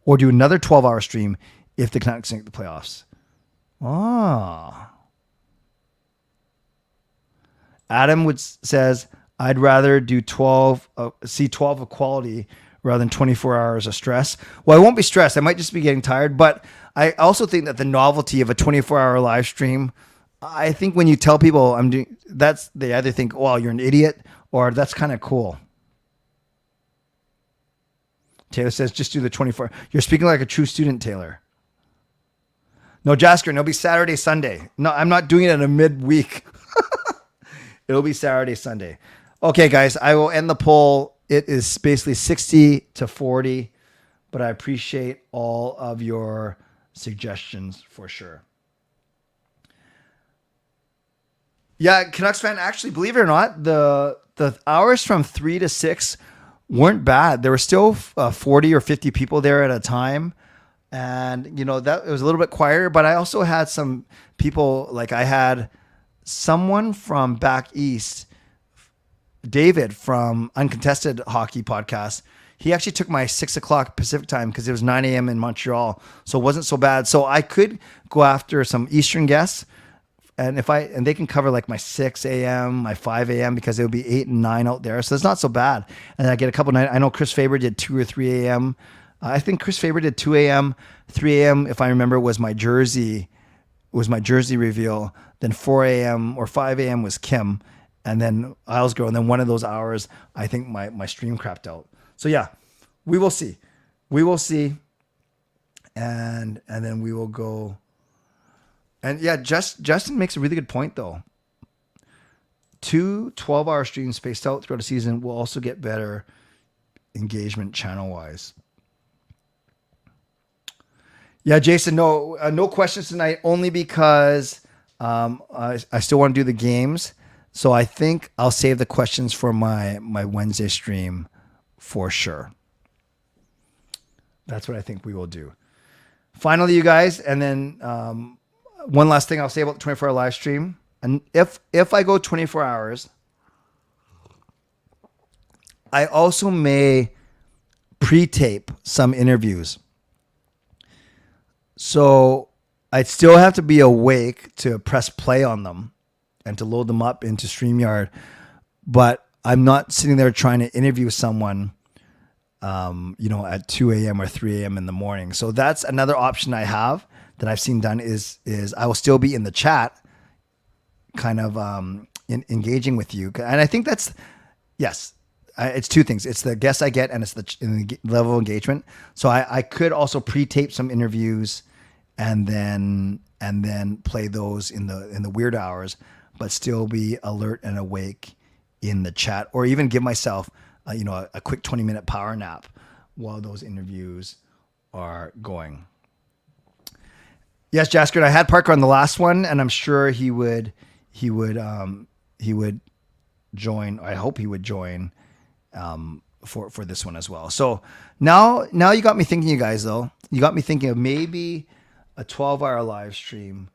or do another 12-hour stream if the Canucks make the playoffs. Adam says, I'd rather do 12 of quality rather than 24 hours of stress. Well, I won't be stressed. I might just be getting tired, but I also think that the novelty of a 24-hour live stream, I think when you tell people I'm doing that's, they either think, well, you're an idiot, or that's kind of cool. Taylor says, just do the 24. You're speaking like a true student, Taylor. No, Jasker, it'll be Saturday, Sunday. No, I'm not doing it in a midweek. It'll be Saturday, Sunday. Okay, guys, I will end the poll. It is basically 60 to 40, but I appreciate all of your suggestions for sure. Yeah, Canucks fan, actually, believe it or not, the hours from 3 to 6 weren't bad. There were still 40 or 50 people there at a time. And, you know, that it was a little bit quieter, but I also had some people, like I had someone from back east David from Uncontested Hockey Podcast, he actually took my 6 o'clock Pacific time because it was 9 a.m. in Montreal. So it wasn't so bad. So I could go after some Eastern guests. And they can cover like my 6 a.m., my 5 a.m. because it would be 8 and 9 out there. So it's not so bad. And I get a couple nights. I know Chris Faber did 2 or 3 a.m. I think Chris Faber did 2 a.m., 3 a.m. if I remember was my jersey reveal. Then 4 a.m. or 5 a.m. was Kim, and then Islesgirl. And then one of those hours, I think my stream crapped out. So yeah, we will see. And then we will go. And yeah, Justin makes a really good point though. 2 12-hour streams spaced out throughout the season will also get better engagement channel-wise. Yeah, Jason, no questions tonight, only because I still want to do the games. So I think I'll save the questions for my Wednesday stream for sure. That's what I think we will do. Finally, you guys, and then one last thing I'll say about the 24-hour live stream. And if I go 24 hours, I also may pre-tape some interviews. So I'd still have to be awake to press play on them and to load them up into StreamYard. But I'm not sitting there trying to interview someone, at 2 a.m. or 3 a.m. in the morning. So that's another option I have that I've seen done is I will still be in the chat kind of engaging with you. And I think that's, yes, it's two things. It's the guests I get and it's the level of engagement. So I could also pre-tape some interviews and then play those in the weird hours, but still be alert and awake in the chat, or even give myself a quick 20-minute power nap while those interviews are going. Yes, Jasker, I had Parker on the last one, and I'm sure he would join. I hope he would join for this one as well. So now you got me thinking, you guys. Though you got me thinking of maybe a 12-hour live stream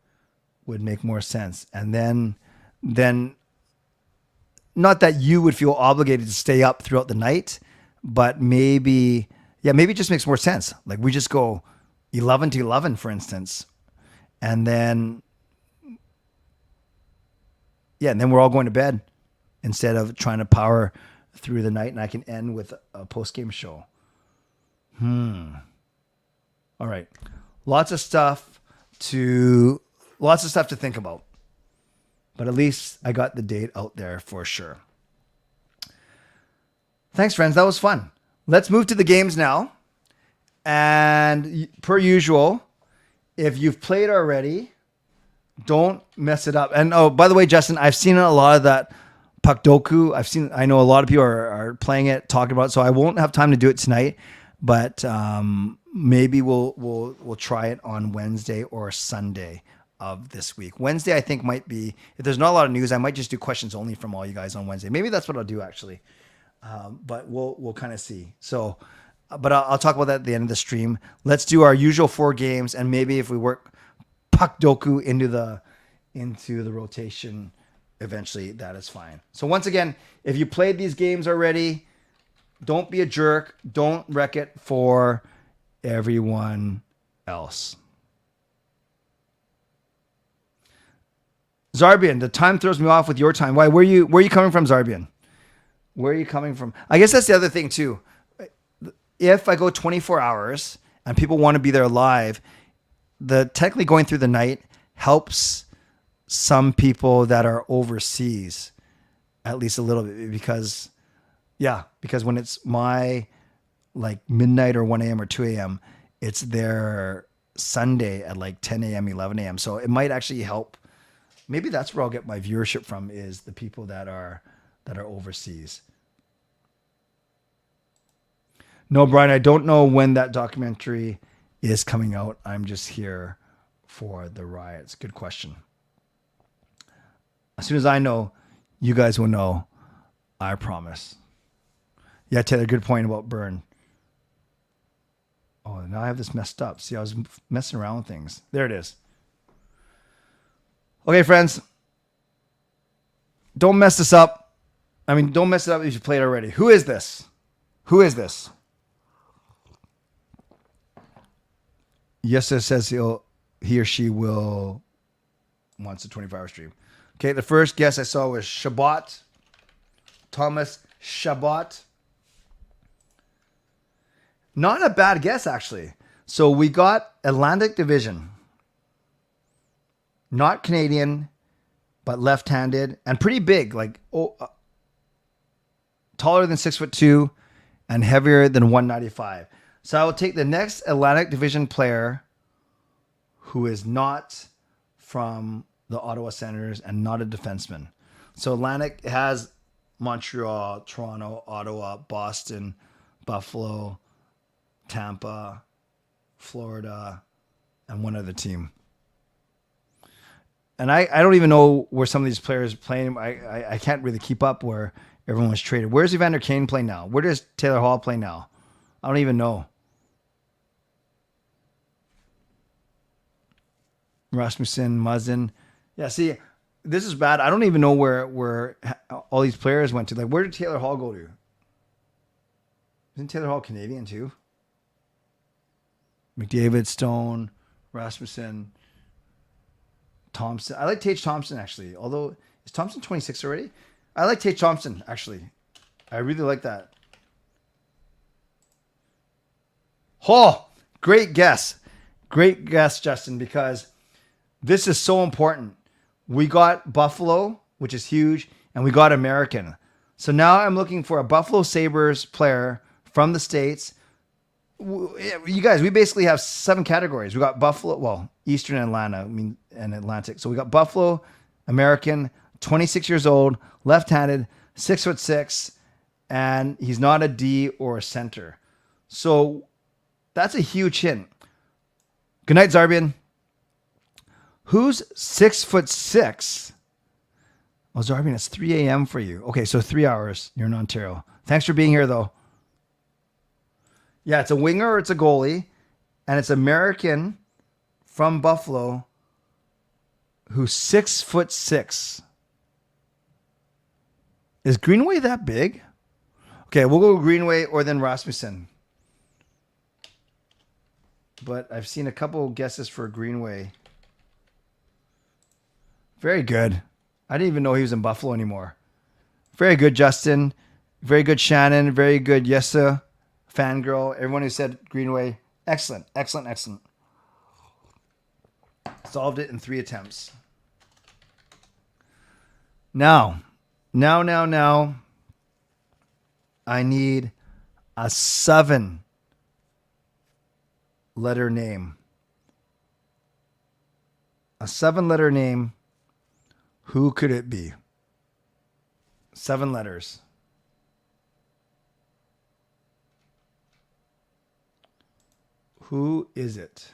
would make more sense, and then not that you would feel obligated to stay up throughout the night, but maybe it just makes more sense. Like we just go 11 to 11, for instance. And then we're all going to bed instead of trying to power through the night, and I can end with a post-game show. All right. Lots of stuff to think about. But at least I got the date out there for sure. Thanks, friends. That was fun. Let's move to the games now. And per usual, if you've played already, don't mess it up. And oh, by the way, Justin, I've seen a lot of that Puckdoku. I know a lot of people are playing it, talking about it, so I won't have time to do it tonight. But maybe we'll try it on Wednesday or Sunday of this week. Wednesday, I think, might be, if there's not a lot of news, I might just do questions only from all you guys on Wednesday. Maybe that's what I'll do, actually. But we'll kind of see. So, but I'll talk about that at the end of the stream. Let's do our usual 4 games, and maybe if we work Puckdoku into the rotation eventually, that is fine. So once again, if you played these games already, don't be a jerk. Don't wreck it for everyone else. Zarbian, the time throws me off with your time. Why? Where are you coming from, Zarbian? Where are you coming from? I guess that's the other thing too. If I go 24 hours and people want to be there live, technically going through the night helps some people that are overseas at least a little bit, because when it's my like midnight or 1 a.m. or 2 a.m., it's their Sunday at like 10 a.m., 11 a.m. So it might actually help. Maybe that's where I'll get my viewership from, is the people that are overseas. No, Brian, I don't know when that documentary is coming out. I'm just here for the riots. Good question. As soon as I know, you guys will know. I promise. Yeah, Taylor, good point about Burn. Oh, now I have this messed up. See, I was messing around with things. There it is. Okay, friends. Don't mess this up. I mean, don't mess it up if you played already. Who is this? Who is this? Yes, it says he or she will wants a 24-hour stream. Okay, the first guess I saw was Shabbat. Thomas Shabbat. Not a bad guess, actually. So we got Atlantic Division. Not Canadian, but left-handed and pretty big, like taller than 6'2" and heavier than 195. So I will take the next Atlantic Division player who is not from the Ottawa Senators and not a defenseman. So Atlantic has Montreal, Toronto, Ottawa, Boston, Buffalo, Tampa, Florida, and one other team. And I don't even know where some of these players are playing. I can't really keep up where everyone was traded. Where's Evander Kane play now? Where does Taylor Hall play now? I don't even know. Rasmussen, Muzzin. Yeah, see, this is bad. I don't even know where all these players went to. Like, where did Taylor Hall go to? Isn't Taylor Hall Canadian too? McDavid, Stone, Rasmussen, Thompson. I like Tage Thompson, actually. Although, is Thompson 26 already? I like Tage Thompson, actually. I really like that. Oh, great guess. Great guess, Justin, because this is so important. We got Buffalo, which is huge, and we got American. So now I'm looking for a Buffalo Sabres player from the States. You guys, we basically have 7 categories. We got Buffalo, well, Eastern Atlanta, and Atlantic. So we got Buffalo, American, 26 years old, left-handed, 6'6", and he's not a D or a center. So that's a huge hint. Good night, Zarbian. Who's 6'6"? Oh, Zarbian, it's 3 a.m. for you. Okay, so 3 hours. You're in Ontario. Thanks for being here, though. Yeah, it's a winger or it's a goalie, and it's American from Buffalo who's 6'6". Is Greenway that big? Okay, we'll go Greenway or then Rasmussen. But I've seen a couple guesses for Greenway. Very good. I didn't even know he was in Buffalo anymore. Very good, Justin. Very good, Shannon. Very good, Yessa. Fangirl. Everyone who said Greenway. Excellent, excellent, excellent. Solved it in 3 attempts. Now. I need a 7-letter name. A 7-letter name. Who could it be? 7 letters. Who is it?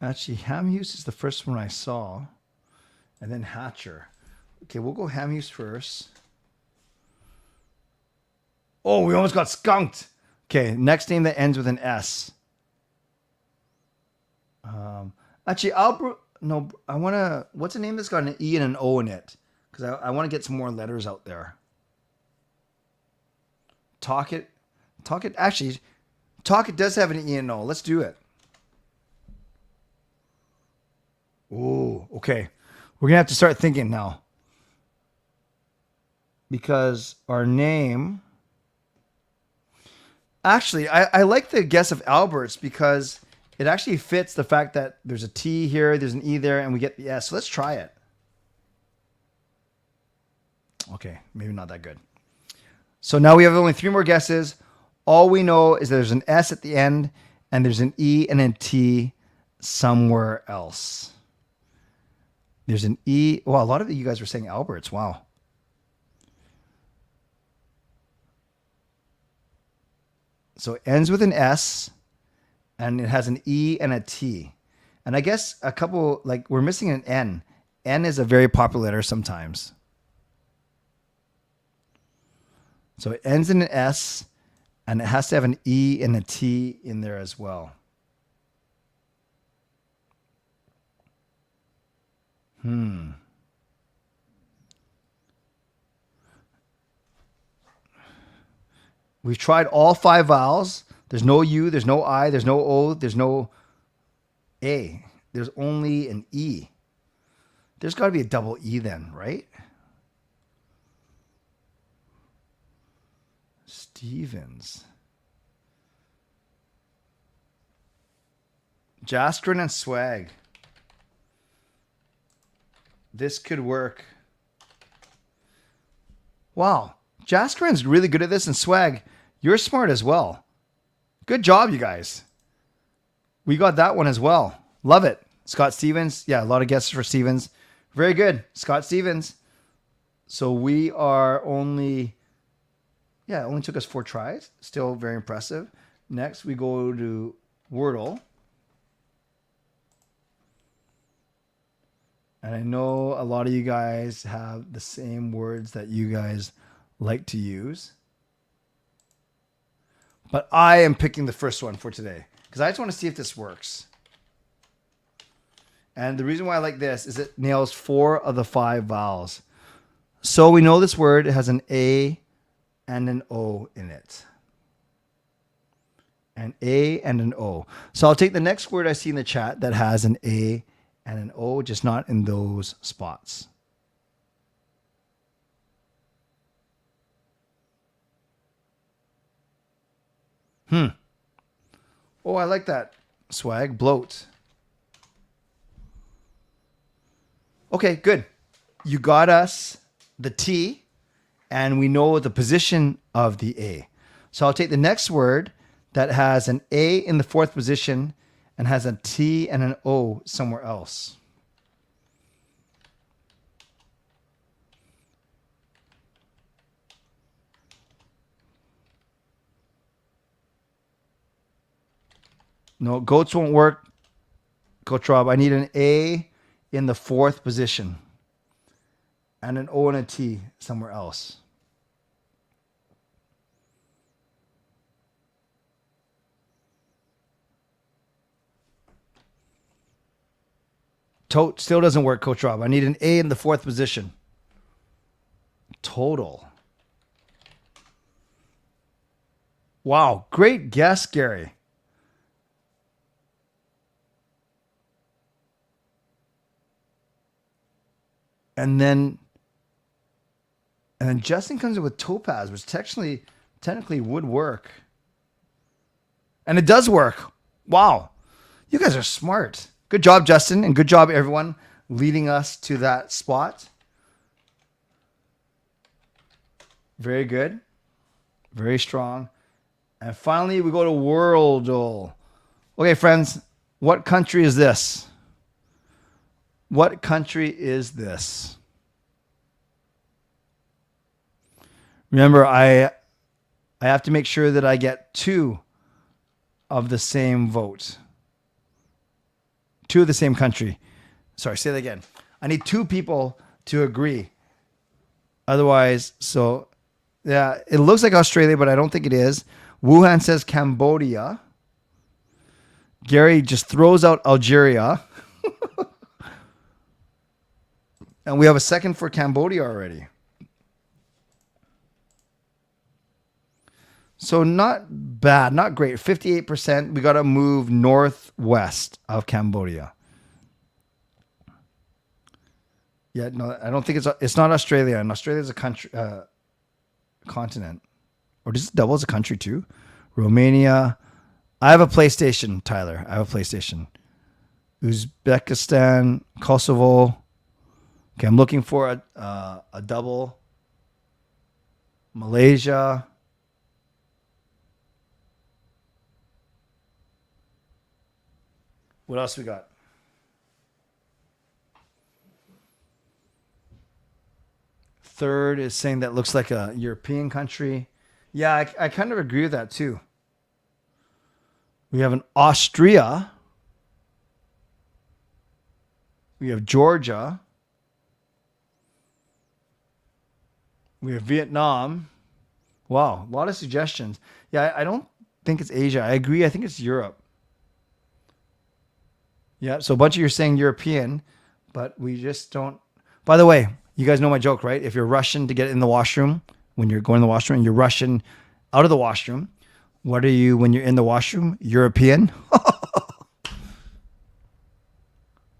Actually, Hamhuis is the first one I saw. And then Hatcher. Okay, we'll go Hamhuis first. Oh, we almost got skunked. Okay, next name that ends with an S. Actually, I want to, what's a name that's got an E and an O in it? Because I want to get some more letters out there. Talk it does have an E and an O. Let's do it. Oh, okay. We're going to have to start thinking now. Because our name, actually, I like the guess of Alberts because it actually fits the fact that there's a T here, there's an E there, and we get the S. So let's try it. Okay, maybe not that good. So now we have only 3 more guesses. All we know is that there's an S at the end, and there's an E and a T somewhere else. There's an E. Well, a lot of you guys were saying Alberts. Wow. So it ends with an S. And it has an E and a T. And I guess a couple, like, we're missing an N. N is a very popular letter sometimes. So it ends in an S, and it has to have an E and a T in there as well. We've tried all 5 vowels. There's no U, there's no I, there's no O, there's no A. There's only an E. There's got to be a double E then, right? Stevens. Jaskrin and Swag. This could work. Wow. Jaskrin's really good at this, and Swag, you're smart as well. Good job, you guys. We got that one as well. Love it. Scott Stevens. Yeah, a lot of guesses for Stevens. Very good. Scott Stevens. So we are only... Yeah, it only took us 4 tries. Still very impressive. Next, we go to Wordle. And I know a lot of you guys have the same words that you guys like to use. But I am picking the first one for today because I just want to see if this works. And the reason why I like this is it nails 4 of the 5 vowels. So we know this word has an A and an O in it. An A and an O. So I'll take the next word I see in the chat that has an A and an O, just not in those spots. Oh, I like that. Swag. Bloat. Okay, good. You got us the T, and we know the position of the A. So I'll take the next word that has an A in the 4th position and has a T and an O somewhere else. No, goats won't work. Coach Rob, I need an A in the 4th position and an O and a T somewhere else. Tote still doesn't work, Coach Rob. I need an A in the 4th position. Total. Wow, great guess, Gary. And then Justin comes in with Topaz, which technically would work. And it does work. Wow. You guys are smart. Good job, Justin, and good job, everyone, leading us to that spot. Very good. Very strong. And finally, we go to Wordle. Okay, friends, what country is this? What country is this? Remember, I have to make sure that I get 2 of the same vote. 2 of the same country. Sorry, say that again. I need 2 people to agree. Otherwise, so yeah, it looks like Australia, but I don't think it is. Wuhan says Cambodia. Gary just throws out Algeria. And we have a second for Cambodia already. So not bad, not great. 58%. We got to move northwest of Cambodia. Yeah, no, I don't think it's not Australia. And Australia is a country, continent. Or does it double as a country too? Romania. I have a PlayStation, Tyler. I have a PlayStation. Uzbekistan, Kosovo. Okay, I'm looking for a double. Malaysia. What else we got? Third is saying that looks like a European country. Yeah, I kind of agree with that too. We have an Austria. We have Georgia. We have Vietnam. Wow, a lot of suggestions. Yeah, I don't think it's Asia. I agree. I think it's Europe. Yeah, so a bunch of you are saying European, but we just don't. By the way, you guys know my joke, right? If you're rushing to get in the washroom, when you're going to the washroom and you're rushing out of the washroom, what are you when you're in the washroom? European?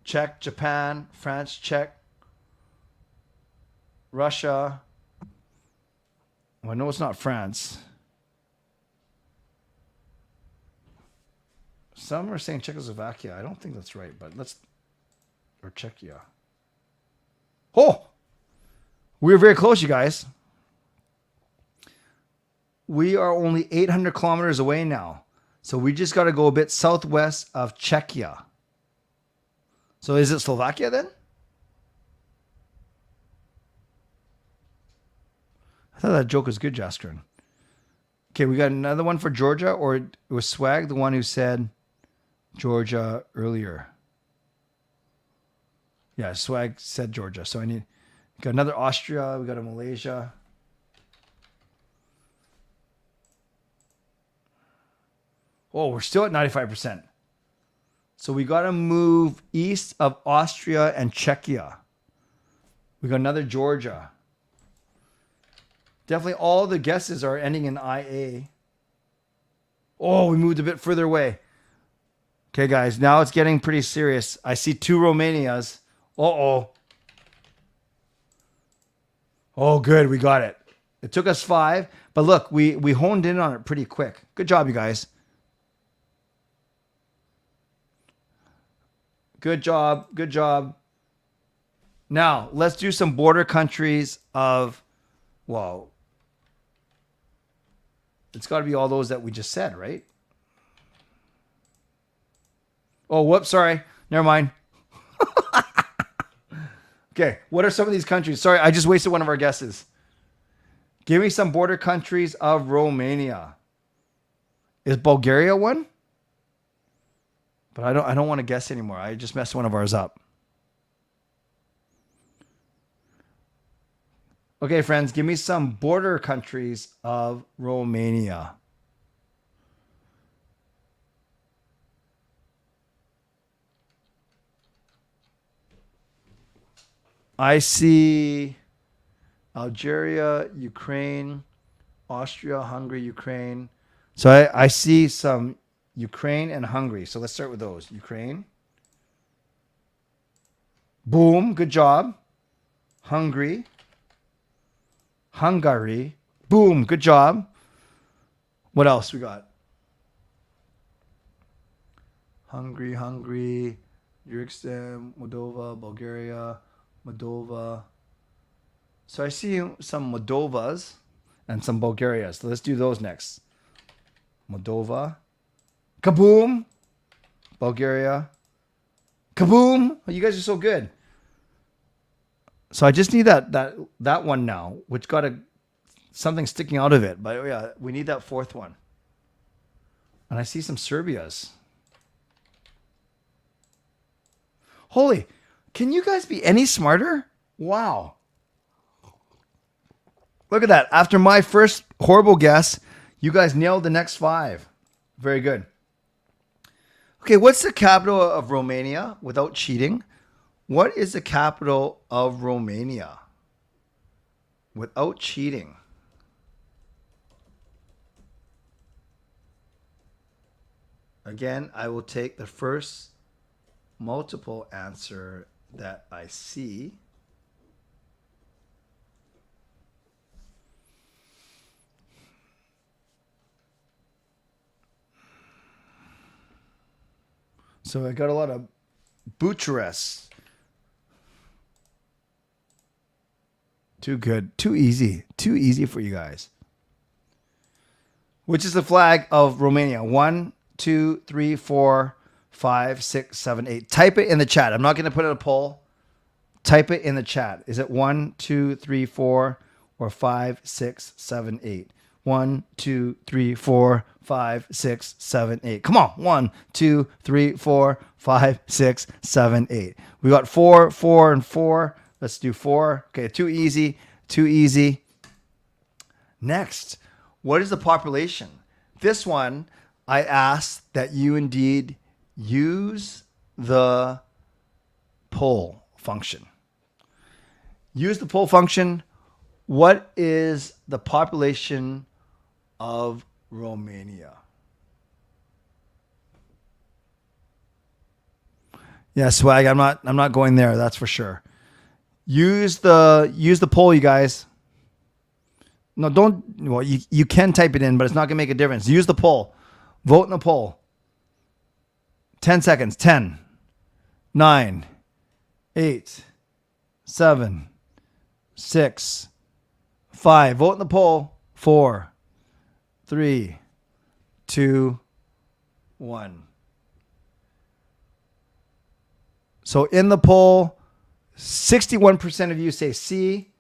Czech, Japan, France, Czech, Russia. Well, I know it's not France. Some are saying Czechoslovakia. I don't think that's right, but let's... Or Czechia. Oh! We were very close, you guys. We are only 800 kilometers away now. So we just got to go a bit southwest of Czechia. So is it Slovakia then? I thought that joke was good, Jaskern. Okay, we got another one for Georgia, or it was Swag, the one who said Georgia earlier. Yeah, Swag said Georgia. So we got another Austria, we got a Malaysia. Oh, we're still at 95%. So we got to move east of Austria and Czechia. We got another Georgia. Definitely all the guesses are ending in IA. Oh, we moved a bit further away. Okay, guys, now it's getting pretty serious. I see 2 Romanias. Uh-oh. Oh, good. We got it. It took us 5. But look, we honed in on it pretty quick. Good job, you guys. Good job. Good job. Now, let's do some border countries of, well, it's got to be all those that we just said, right? Oh, whoops, sorry. Never mind. Okay, what are some of these countries? Sorry, I just wasted one of our guesses. Give me some border countries of Romania. Is Bulgaria one? But I don't want to guess anymore. I just messed one of ours up. Okay, friends, give me some border countries of Romania. I see Algeria, Ukraine, Austria, Hungary, Ukraine. So I see some Ukraine and Hungary. So let's start with those. Ukraine. Boom. Good job. Hungary. Hungary. Boom. Good job. What else we got? Hungary, Kyrgyzstan, Moldova, Bulgaria, Moldova. So I see some Moldovas and some Bulgarias. So let's do those next. Moldova. Kaboom. Bulgaria. Kaboom. Oh, you guys are so good. So I just need that one now, which got something sticking out of it. But yeah, we need that 4th one. And I see some Serbias. Holy, can you guys be any smarter? Wow. Look at that. After my first horrible guess, you guys nailed the next 5. Very good. Okay, what's the capital of Romania without cheating? What is the capital of Romania without cheating? Again, I will take the first multiple answer that I see. So I got a lot of Bucharest. Too good. Too easy. Too easy for you guys. Which is the flag of Romania? 1, 2, 3, 4, 5, 6, 7, 8. Type it in the chat. I'm not going to put it in a poll. Type it in the chat. Is it 1, 2, 3, 4, or 5, 6, 7, 8? 1, 2, 3, 4, 5, 6, 7, 8. Come on. 1, 2, 3, 4, 5, 6, 7, 8. We got 4, 4, and 4. Let's do 4. Okay, too easy. Too easy. Next, what is the population? This one, I asked that you indeed use the poll function. Use the poll function. What is the population of Romania? Yeah, swag. I'm not going there. That's for sure. Use the poll, you guys. No, don't. Well, you can type it in, but it's not gonna make a difference. Use the poll. Vote in the poll. 10 seconds. 10, 9, 8, 7, 6, 5. Vote in the poll. 4, 3, 2, 1. So in the poll, 61% of you say C,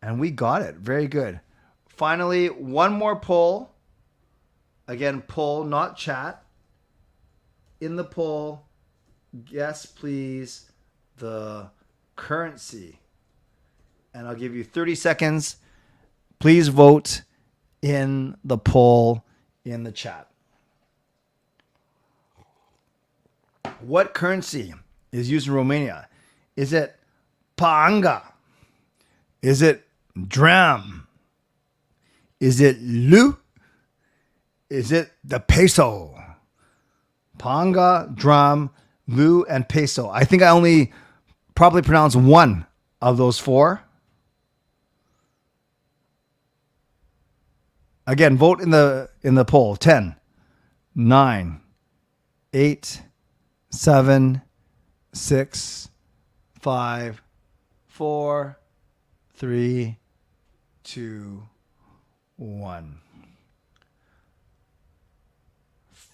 and we got it. Very good. Finally, one more poll. Again, poll, not chat. In the poll, guess please the currency. And I'll give you 30 seconds. Please vote in the poll in the chat. What currency is used in Romania? Is it panga? Is it dram? Is it leu? Is it the peso? Panga, dram, leu, and peso. I think I only probably pronounced one of those four. Again, vote in the poll. 10, 9, 8, 7, 6, 5, 4, 3, 2, 1.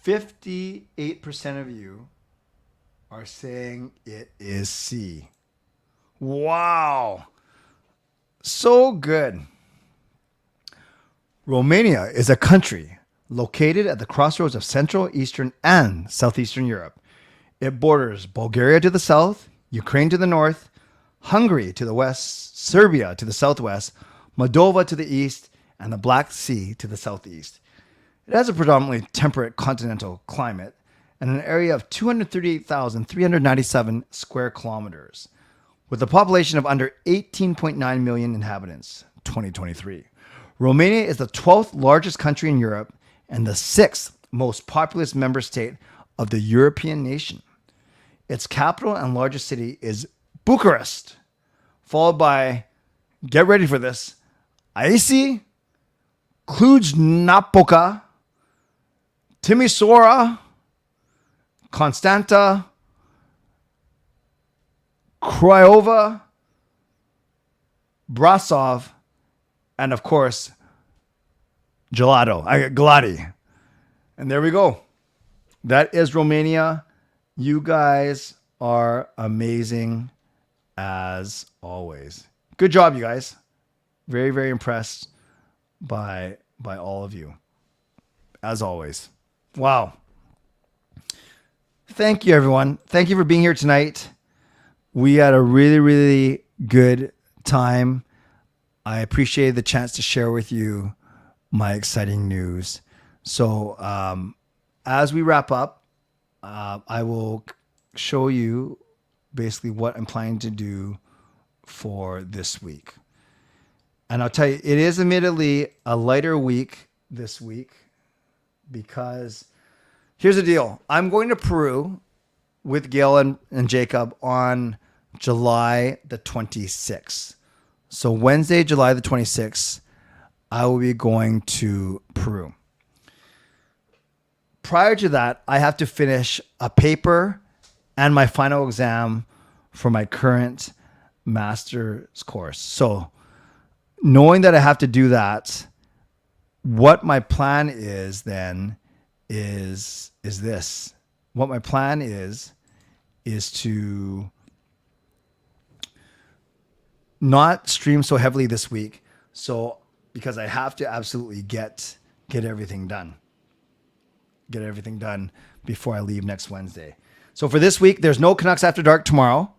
58% of you are saying it is C. Wow. So good. Romania is a country located at the crossroads of Central, Eastern, and Southeastern Europe. It borders Bulgaria to the south, Ukraine to the north, Hungary to the west, Serbia to the southwest, Moldova to the east, and the Black Sea to the southeast. It has a predominantly temperate continental climate and an area of 238,397 square kilometers, with a population of under 18.9 million inhabitants, 2023. Romania is the 12th largest country in Europe and the 6th most populous member state of the European nation. Its capital and largest city is Bucharest, followed by, get ready for this, Iași, Cluj-Napoca, Timișoara, Constanta, Craiova, Brasov, and of course, Galati. And there we go. That is Romania. You guys are amazing as always. Good job, you guys. Very, very impressed by all of you, as always. Wow. Thank you, everyone. Thank you for being here tonight. We had a really, really good time. I appreciate the chance to share with you my exciting news. So as we wrap up, I will show you basically what I'm planning to do for this week. And I'll tell you, it is admittedly a lighter week this week because here's the deal. I'm going to Peru with Gail and Jacob on July the 26th. So Wednesday, July the 26th, I will be going to Peru. Prior to that, I have to finish a paper and my final exam for my current master's course. So knowing that I have to do that, what my plan is then is this. What my plan is to not stream so heavily this week. So because I have to absolutely get everything done. Get everything done before I leave next Wednesday. So for this week, there's no Canucks After Dark tomorrow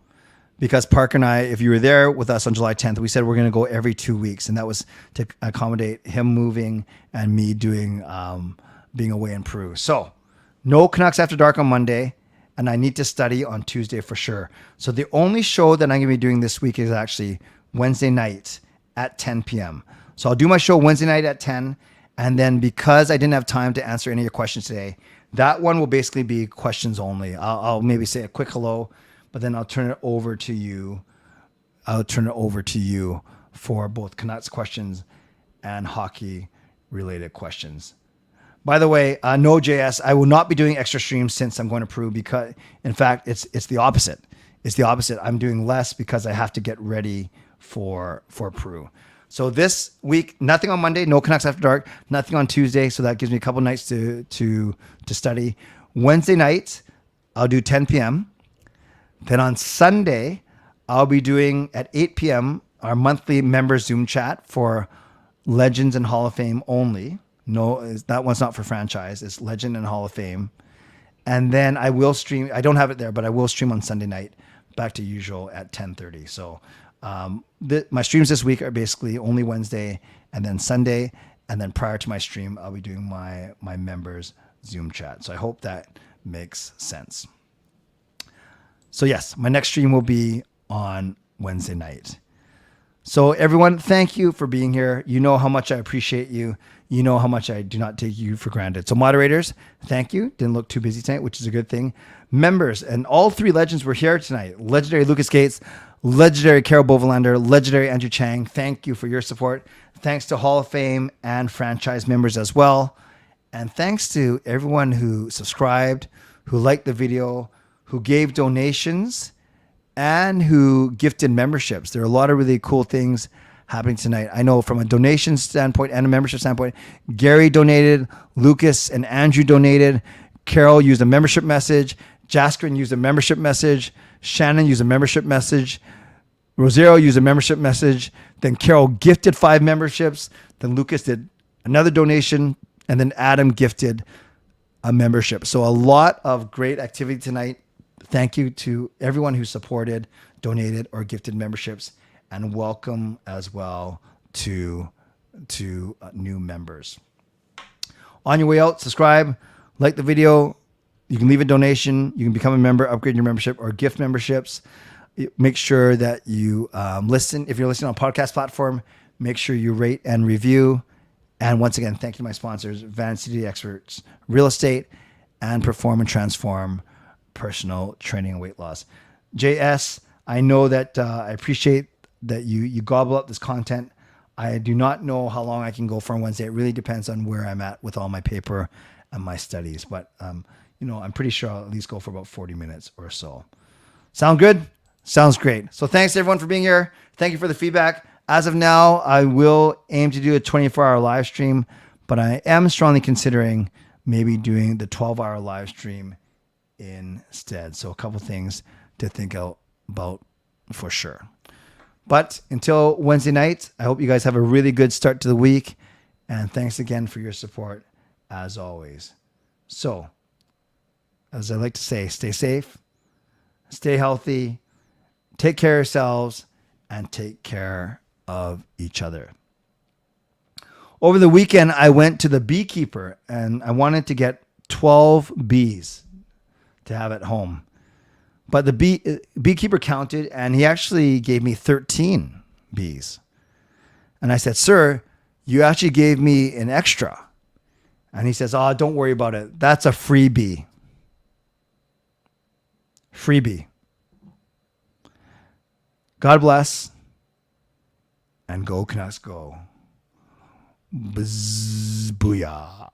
because Park and I, if you were there with us on July 10th, we said we're going to go every 2 weeks. And that was to accommodate him moving and me doing being away in Peru. So no Canucks After Dark on Monday. and I need to study on Tuesday for sure. So the only show that I'm going to be doing this week is actually Wednesday night at 10 p.m. So I'll do my show Wednesday night at 10. And then because I didn't have time to answer any of your questions today, that one will basically be questions only. I'll maybe say a quick hello, but then I'll turn it over to you. I'll turn it over to you for both Canucks questions and hockey related questions. By the way, no JS, I will not be doing extra streams since I'm going to Peru, because in fact, it's the opposite. It's the opposite. I'm doing less because I have to get ready for Peru. So this week, nothing on Monday, no Canucks After Dark, nothing on Tuesday. So that gives me a couple nights to study. Wednesday night, I'll do 10 p.m. Then on Sunday, I'll be doing at 8 p.m. our monthly member Zoom chat for Legends and Hall of Fame only. No, that one's not for franchise. It's Legend and Hall of Fame. And then I will stream. I don't have it there, but I will stream on Sunday night back to usual at 10:30. So my streams this week are basically only Wednesday and then Sunday. And then prior to my stream, I'll be doing my members Zoom chat. So I hope that makes sense. So yes, my next stream will be on Wednesday night. So everyone, thank you for being here. You know how much I appreciate you. You know how much I do not take you for granted. So moderators, thank you. Didn't look too busy tonight, which is a good thing. Members, and all three legends were here tonight. Legendary Lucas Gates, legendary Carol Bovenlander, legendary Andrew Chang. Thank you for your support. Thanks to Hall of Fame and franchise members as well. And thanks to everyone who subscribed, who liked the video, who gave donations, and who gifted memberships. There are a lot of really cool things happening tonight. I know from a donation standpoint and a membership standpoint, Gary donated, Lucas and Andrew donated, Carol used a membership message, Jaskrin used a membership message, Shannon used a membership message, Rosario used a membership message, then Carol gifted 5 memberships, then Lucas did another donation, and then Adam gifted a membership. So a lot of great activity tonight. Thank you to everyone who supported, donated, or gifted memberships, and welcome as well to new members. On your way out, subscribe, like the video. You can leave a donation. You can become a member, upgrade your membership, or gift memberships. Make sure that you listen. If you're listening on a podcast platform, make sure you rate and review. And once again, thank you to my sponsors, Van City Experts Real Estate and Perform and Transform Personal Training and Weight Loss. JS, I know that I appreciate that you gobble up this content. I do not know how long I can go for on Wednesday. It really depends on where I'm at with all my paper and my studies. But, I'm pretty sure I'll at least go for about 40 minutes or so. Sound good? Sounds great. So thanks everyone for being here. Thank you for the feedback. As of now, I will aim to do a 24-hour live stream, but I am strongly considering maybe doing the 12-hour live stream instead. So a couple things to think about for sure. But until Wednesday night, I hope you guys have a really good start to the week. And thanks again for your support as always. So, as I like to say, stay safe, stay healthy, take care of yourselves, and take care of each other. Over the weekend, I went to the beekeeper and I wanted to get 12 bees to have at home. But the beekeeper counted and he actually gave me 13 bees. And I said, "Sir, you actually gave me an extra." And he says, "Oh, don't worry about it. That's a freebie." Freebie. God bless. And go Canucks go. Booyah.